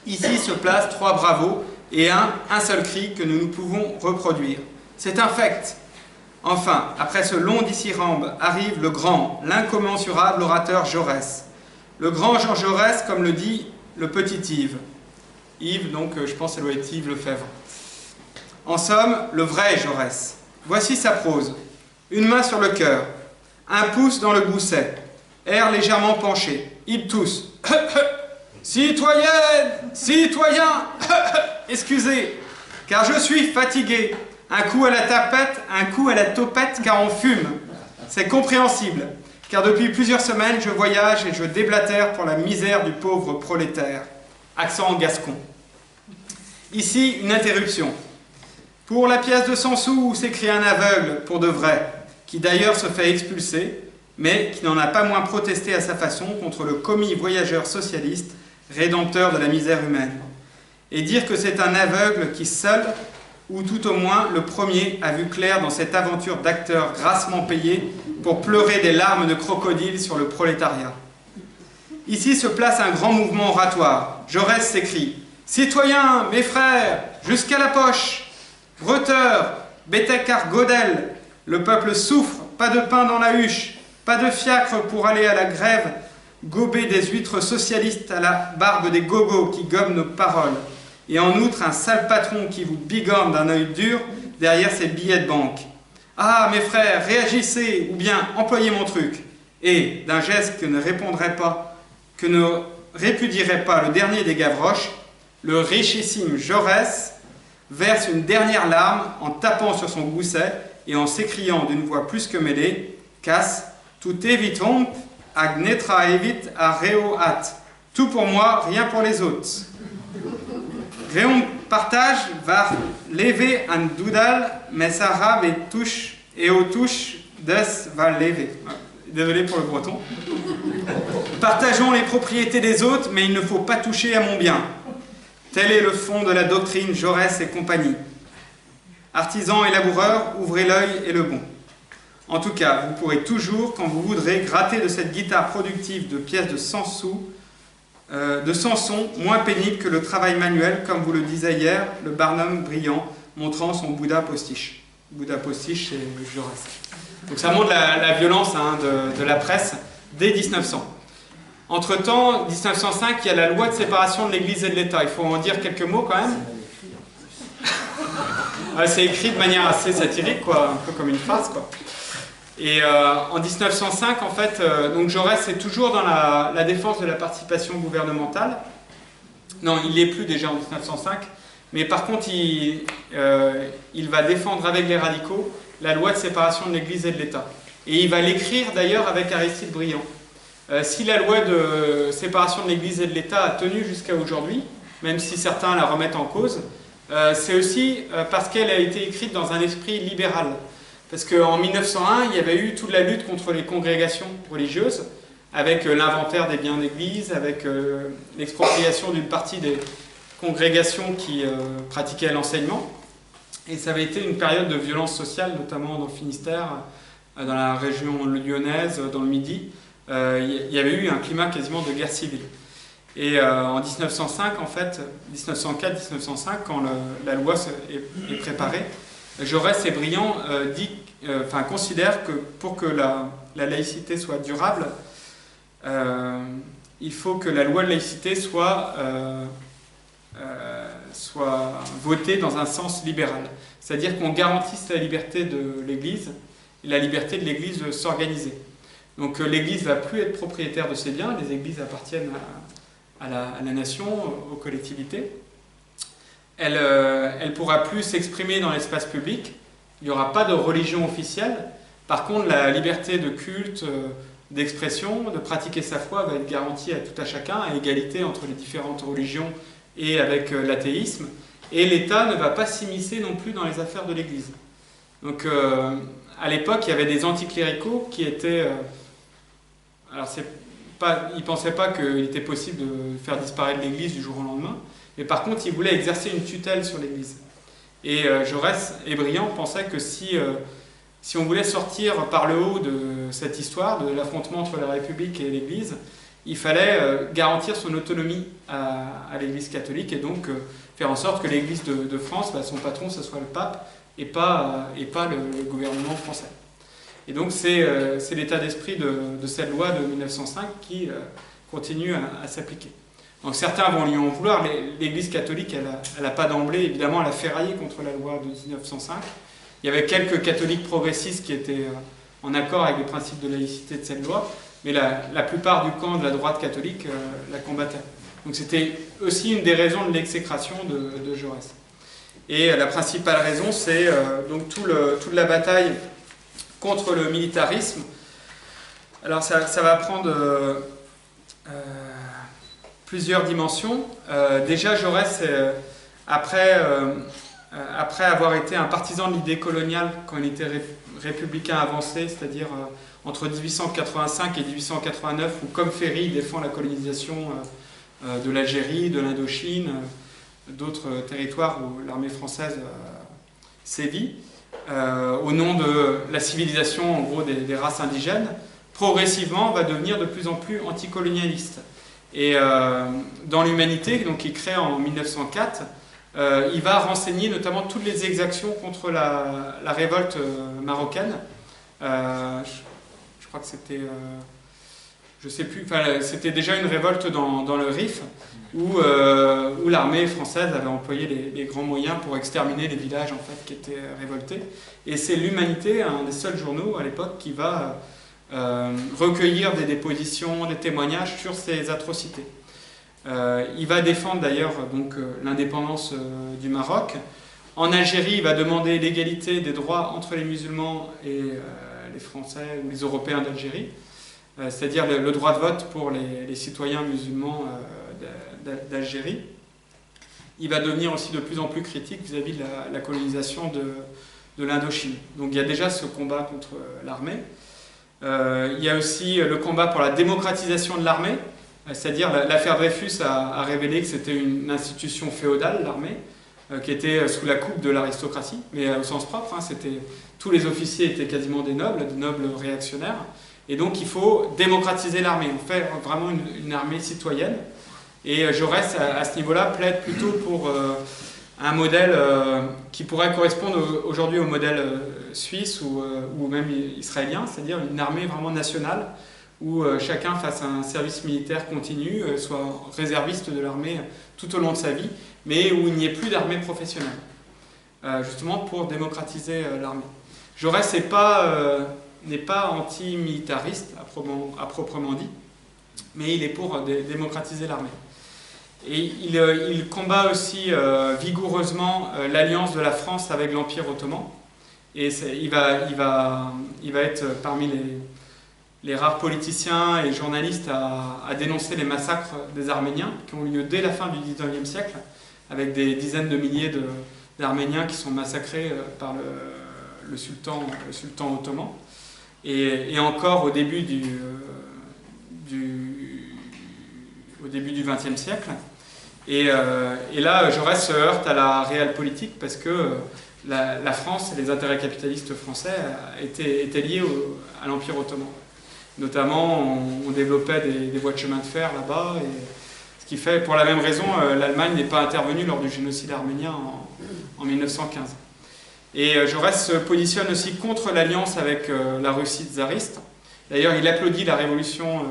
Ici se placent 3 bravos et un seul cri que nous pouvons reproduire. C'est un fait. Enfin, après ce long dithyrambe, arrive le grand, l'incommensurable orateur Jaurès. Le grand Jean Jaurès, comme le dit le petit Yves. Yves, donc, je pense que ça doit être Yves Lefebvre. En somme, le vrai Jaurès. Voici sa prose. Une main sur le cœur, un pouce dans le gousset, air légèrement penché. Il tousse. Citoyenne, citoyen, excusez, car je suis fatigué. Un coup à la tapette, un coup à la topette, car on fume. C'est compréhensible, car depuis plusieurs semaines, je voyage et je déblatère pour la misère du pauvre prolétaire. Accent gascon. Ici, une interruption. Pour la pièce de 100 sous, s'écrie un aveugle, pour de vrai, qui d'ailleurs se fait expulser, mais qui n'en a pas moins protesté à sa façon contre le commis voyageur socialiste, rédempteur de la misère humaine. Et dire que c'est un aveugle qui seul, ou tout au moins le premier, a vu clair dans cette aventure d'acteur grassement payé pour pleurer des larmes de crocodile sur le prolétariat. Ici se place un grand mouvement oratoire. Jaurès s'écrie « Citoyens, mes frères, jusqu'à la poche ! Breteurs, Béthécard Godel, le peuple souffre, pas de pain dans la huche, pas de fiacre pour aller à la grève, gober des huîtres socialistes à la barbe des gogos qui gomment nos paroles. Et en outre, un sale patron qui vous bigorne d'un œil dur derrière ses billets de banque. Ah, mes frères, réagissez, ou bien employez mon truc. » Et, d'un geste que ne répudierait pas le dernier des Gavroches, le richissime Jaurès verse une dernière larme en tapant sur son gousset et en s'écriant d'une voix plus que mêlée « Casse, tout evitum, agnetra evit a reo at. Tout pour moi, rien pour les autres. » Greon partage var leve an doudal, mais arabe et au touche des va lever. Désolé pour le breton. Partageons les propriétés des autres, mais il ne faut pas toucher à mon bien. Tel est le fond de la doctrine Jaurès et compagnie. Artisans et laboureurs, ouvrez l'œil et le bon. En tout cas, vous pourrez toujours, quand vous voudrez, gratter de cette guitare productive de pièces de 100 sous, de Samson, moins pénible que le travail manuel, comme vous le disait hier, le Barnum brillant, montrant son Bouddha postiche. Bouddha postiche, c'est Jaurès. Donc ça montre la violence de la presse dès 1900. Entre-temps, 1905, il y a la loi de séparation de l'Église et de l'État. Il faut en dire quelques mots quand même. Ouais, c'est écrit de manière assez satirique, quoi, un peu comme une phrase, quoi. Et en 1905, en fait, donc Jaurès est toujours dans la défense de la participation gouvernementale. Non, il l'est plus déjà en 1905, mais par contre, il va défendre avec les radicaux la loi de séparation de l'Église et de l'État. Et il va l'écrire d'ailleurs avec Aristide Briand. Si la loi de séparation de l'Église et de l'État a tenu jusqu'à aujourd'hui, même si certains la remettent en cause, c'est aussi parce qu'elle a été écrite dans un esprit libéral. Parce qu'en 1901, il y avait eu toute la lutte contre les congrégations religieuses, avec l'inventaire des biens d'église, avec l'expropriation d'une partie des congrégations qui pratiquaient l'enseignement. Et ça avait été une période de violence sociale, notamment dans le Finistère, dans la région lyonnaise, dans le Midi. Il y avait eu un climat quasiment de guerre civile. Et en 1905, en fait, 1904-1905, quand la loi est préparée, Jaurès et Briand considèrent que pour que la laïcité soit durable, il faut que la loi de laïcité soit votée dans un sens libéral. C'est-à-dire qu'on garantisse la liberté de l'Église et la liberté de l'Église de s'organiser. Donc l'Église ne va plus être propriétaire de ses biens, les églises appartiennent à la nation, aux collectivités. Elle ne pourra plus s'exprimer dans l'espace public, il n'y aura pas de religion officielle. Par contre, la liberté de culte, d'expression, de pratiquer sa foi va être garantie à tout à chacun, à égalité entre les différentes religions et avec l'athéisme. Et l'État ne va pas s'immiscer non plus dans les affaires de l'Église. Donc à l'époque, il y avait des anticléricaux qui étaient... ils ne pensaient pas qu'il était possible de faire disparaître l'Église du jour au lendemain, mais par contre, ils voulaient exercer une tutelle sur l'Église. Et Jaurès et Briand pensaient que si on voulait sortir par le haut de cette histoire, de l'affrontement entre la République et l'Église, il fallait garantir son autonomie à l'Église catholique et donc faire en sorte que l'Église de France, son patron, ce soit le pape et pas le gouvernement français. Et donc c'est l'état d'esprit de cette loi de 1905 qui continue à s'appliquer. Donc certains vont lui en vouloir. L'Église catholique, elle n'a pas d'emblée, évidemment, elle a ferraillé contre la loi de 1905. Il y avait quelques catholiques progressistes qui étaient en accord avec les principes de laïcité de cette loi, mais la plupart du camp de la droite catholique la combattait. Donc c'était aussi une des raisons de l'exécration de Jaurès. Et la principale raison, c'est donc toute la bataille contre le militarisme. Alors ça va prendre plusieurs dimensions. Déjà, Jaurès, après avoir été un partisan de l'idée coloniale quand il était républicain avancé, c'est-à-dire entre 1885 et 1889, où comme Ferry, il défend la colonisation de l'Algérie, de l'Indochine, d'autres territoires où l'armée française sévit, au nom de la civilisation, en gros, des races indigènes, progressivement va devenir de plus en plus anticolonialiste. Et dans l'Humanité, donc il crée en 1904, il va renseigner notamment toutes les exactions contre la révolte marocaine. Je crois que c'était... je sais plus, c'était déjà une révolte dans le Rif, où l'armée française avait employé les grands moyens pour exterminer les villages en fait, qui étaient révoltés. Et c'est l'Humanité, un des seuls journaux à l'époque, qui va recueillir des dépositions, des témoignages sur ces atrocités. Il va défendre d'ailleurs l'indépendance du Maroc. En Algérie, il va demander l'égalité des droits entre les musulmans et les Français ou les Européens d'Algérie, c'est-à-dire le droit de vote pour les citoyens musulmans d'Algérie. il va devenir aussi de plus en plus critique vis-à-vis de la colonisation de l'Indochine. Donc il y a déjà ce combat contre l'armée. Il y a aussi le combat pour la démocratisation de l'armée, c'est-à-dire l'affaire Dreyfus a révélé que c'était une institution féodale, l'armée, qui était sous la coupe de l'aristocratie, mais au sens propre, hein, tous les officiers étaient quasiment des nobles réactionnaires, et donc il faut démocratiser l'armée, on fait vraiment une armée citoyenne, et Jaurès à ce niveau-là plaide plutôt pour un modèle qui pourrait correspondre aujourd'hui au modèle suisse ou même israélien, c'est-à-dire une armée vraiment nationale, où chacun fasse un service militaire continu, soit réserviste de l'armée tout au long de sa vie, mais où il n'y ait plus d'armée professionnelle, justement pour démocratiser l'armée. Jaurès n'est pas anti-militariste à proprement dit, mais il est pour démocratiser l'armée. Et il combat aussi vigoureusement l'alliance de la France avec l'Empire ottoman, et il va être parmi les rares politiciens et journalistes à dénoncer les massacres des Arméniens qui ont eu lieu dès la fin du XIXe siècle, avec des dizaines de milliers d'Arméniens qui sont massacrés par le sultan ottoman. Et encore au début du XXe siècle. Et là, Jaurès se heurte à la réelle politique parce que la France et les intérêts capitalistes français étaient liés à l'Empire ottoman. Notamment, on développait des voies de chemin de fer là-bas, ce qui fait, pour la même raison, l'Allemagne n'est pas intervenue lors du génocide arménien en 1915. Et Jaurès se positionne aussi contre l'alliance avec la Russie tsariste. D'ailleurs, il applaudit la révolution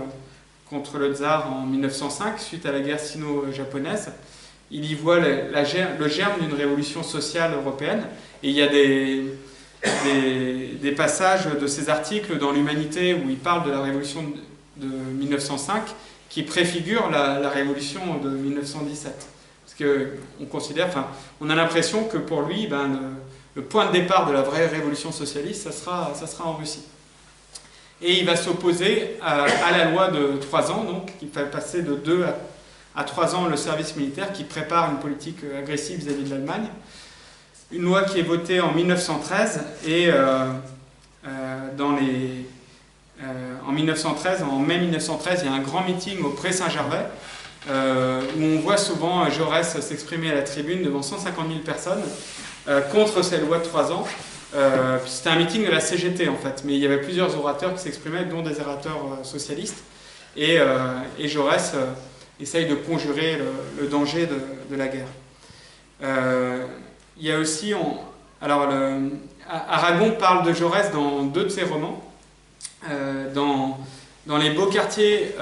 contre le tsar en 1905, suite à la guerre sino-japonaise. Il y voit le germe d'une révolution sociale européenne. Et il y a des passages de ses articles dans l'Humanité où il parle de la révolution de 1905 qui préfigure la révolution de 1917. Parce qu'on considère, on a l'impression que pour lui, le point de départ de la vraie révolution socialiste, ça sera en Russie. Et il va s'opposer à la loi de 3 ans, donc, qui fait passer de 2 à 3 ans le service militaire, qui prépare une politique agressive vis-à-vis de l'Allemagne. Une loi qui est votée en 1913, et en mai 1913, il y a un grand meeting au Pré Saint-Gervais, où on voit souvent Jaurès s'exprimer à la tribune devant 150 000 personnes contre cette loi de 3 ans. C'était un meeting de la CGT en fait, mais il y avait plusieurs orateurs qui s'exprimaient, dont des orateurs socialistes, et Jaurès essaye de conjurer le danger de la guerre. Il y a aussi, Aragon parle de Jaurès dans 2 de ses romans. Dans Les Beaux Quartiers,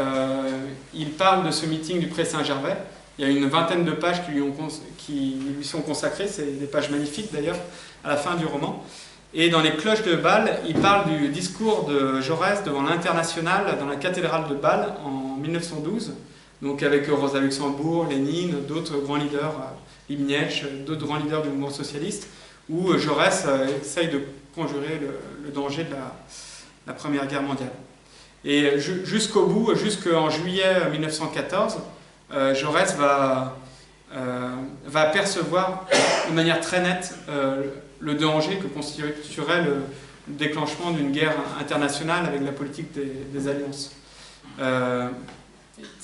il parle de ce meeting du Pré Saint-Gervais. Il y a une vingtaine de pages qui lui sont consacrées, c'est des pages magnifiques d'ailleurs, à la fin du roman. Et dans Les Cloches de Bâle, il parle du discours de Jaurès devant l'Internationale dans la cathédrale de Bâle en 1912, donc avec Rosa Luxembourg, Lénine, d'autres grands leaders, Liebknecht, d'autres grands leaders du mouvement socialiste, où Jaurès essaye de conjurer le danger de la Première Guerre mondiale. Et jusqu'au bout, jusqu'en juillet 1914, Jaurès va percevoir de manière très nette le danger que constituerait le déclenchement d'une guerre internationale avec la politique des alliances.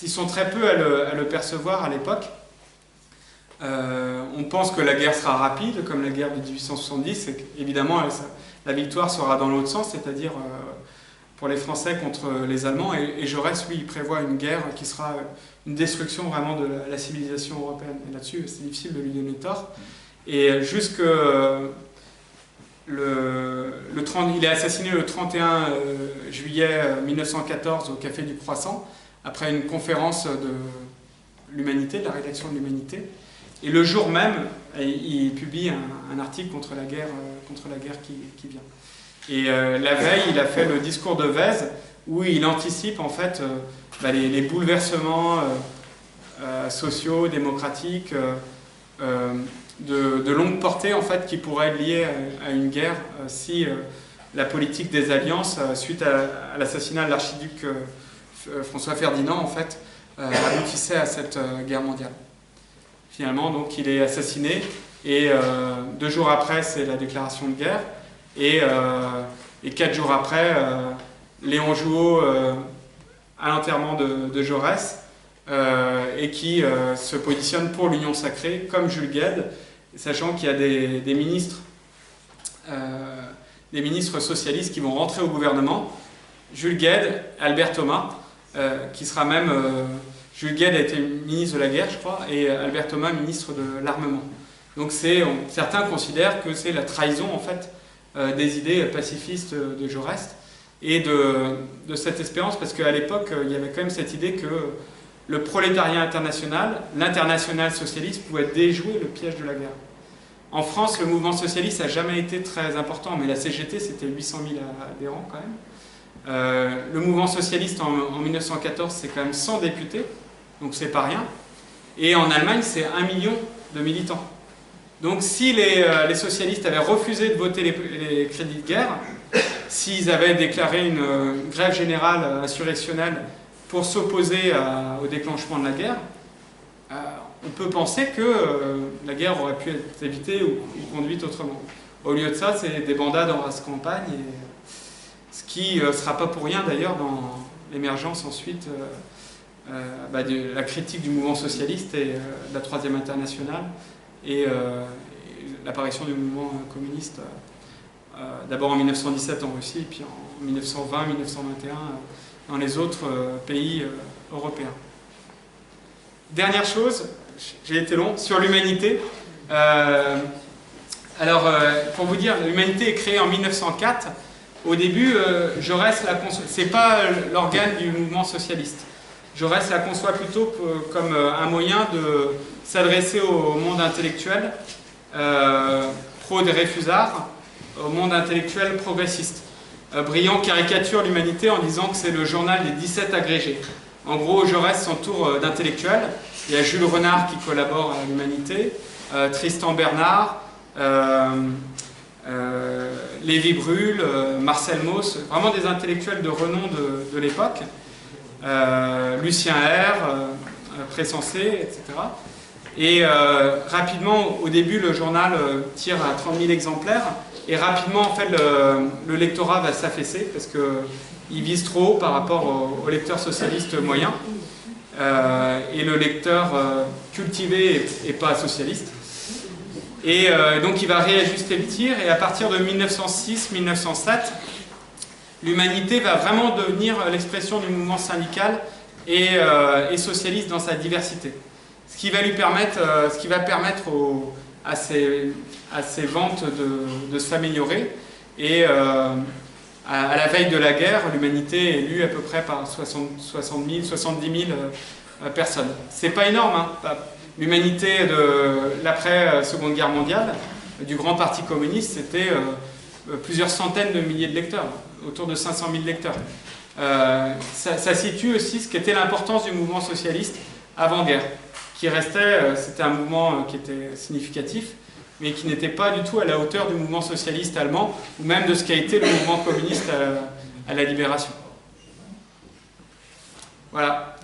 Ils sont très peu à le percevoir à l'époque. On pense que la guerre sera rapide, comme la guerre de 1870, et évidemment la victoire sera dans l'autre sens, c'est-à-dire pour les Français contre les Allemands, et Jaurès, lui, il prévoit une guerre qui sera une destruction vraiment de la civilisation européenne. Et là-dessus, c'est difficile de lui donner tort. Et il est assassiné le 31 juillet 1914 au Café du Croissant, après une conférence de l'Humanité, de la rédaction de l'Humanité. Et le jour même, il publie un article contre la guerre qui vient. Et la veille, il a fait le discours de Vèze, où il anticipe en fait les bouleversements sociaux, démocratiques, de longue portée en fait, qui pourraient être liés à une guerre si la politique des alliances, suite à l'assassinat de l'archiduc François Ferdinand, en fait, aboutissait à cette guerre mondiale. finalement, donc il est assassiné, et 2 jours après, c'est la déclaration de guerre, et 4 jours après, Léon Jouot, à l'enterrement de Jaurès, et qui se positionne pour l'Union sacrée, comme Jules Guesde, sachant qu'il y a des ministres socialistes qui vont rentrer au gouvernement. Jules Guesde, Albert Thomas, qui sera même... Jules Guesde a été ministre de la guerre, je crois, et Albert Thomas, ministre de l'armement. Donc certains considèrent que c'est la trahison, en fait, des idées pacifistes de Jaurès, et de cette espérance, parce qu'à l'époque, il y avait quand même cette idée que le prolétariat international, l'international socialiste, pouvait déjouer le piège de la guerre. En France, le mouvement socialiste n'a jamais été très important, mais la CGT, c'était 800 000 adhérents quand même. Le mouvement socialiste en 1914, c'est quand même 100 députés, donc c'est pas rien. Et en Allemagne, c'est 1 million de militants. Donc si les socialistes avaient refusé de voter les crédits de guerre, s'ils avaient déclaré une grève générale insurrectionnelle pour s'opposer au déclenchement de la guerre, on peut penser que la guerre aurait pu être évitée ou conduite autrement. Au lieu de ça, c'est des bandades en race campagne, ce qui ne sera pas pour rien d'ailleurs dans l'émergence ensuite de la critique du mouvement socialiste et de la Troisième Internationale et l'apparition du mouvement communiste d'abord en 1917 en Russie et puis en 1920-1921 dans les autres pays européens. Dernière chose, j'ai été long, sur l'humanité. Pour vous dire, l'humanité est créée en 1904. Au début, Jaurès c'est pas l'organe du mouvement socialiste. Jaurès la conçoit plutôt comme un moyen de s'adresser au monde intellectuel pro-Dreyfusard, au monde intellectuel progressiste. Briand caricature l'humanité en disant que c'est le journal des 17 agrégés. En gros, Jaurès s'entoure d'intellectuels. Il y a Jules Renard qui collabore à l'humanité, Tristan Bernard, Lévi Brühl, Marcel Mauss, vraiment des intellectuels de renom de l'époque. Lucien R, Pressensé, etc. Et rapidement, au début, le journal tire à 30 000 exemplaires. Et rapidement, en fait, le lectorat va s'affaisser parce qu'il vise trop haut par rapport au lecteur socialiste moyen. Et le lecteur cultivé et pas socialiste. Et donc il va réajuster le tir, et à partir de 1906-1907, l'humanité va vraiment devenir l'expression du mouvement syndical et socialiste dans sa diversité. Ce qui va permettre à ces ventes de s'améliorer. Et à la veille de la guerre, l'humanité est lue à peu près par 70 000 personnes. C'est pas énorme, hein. L'humanité de l'après-Seconde Guerre mondiale, du grand parti communiste, c'était plusieurs centaines de milliers de lecteurs, autour de 500 000 lecteurs. Ça situe aussi ce qu'était l'importance du mouvement socialiste avant-guerre, qui restait, c'était un mouvement qui était significatif, mais qui n'était pas du tout à la hauteur du mouvement socialiste allemand, ou même de ce qu'a été le mouvement communiste à la Libération. Voilà.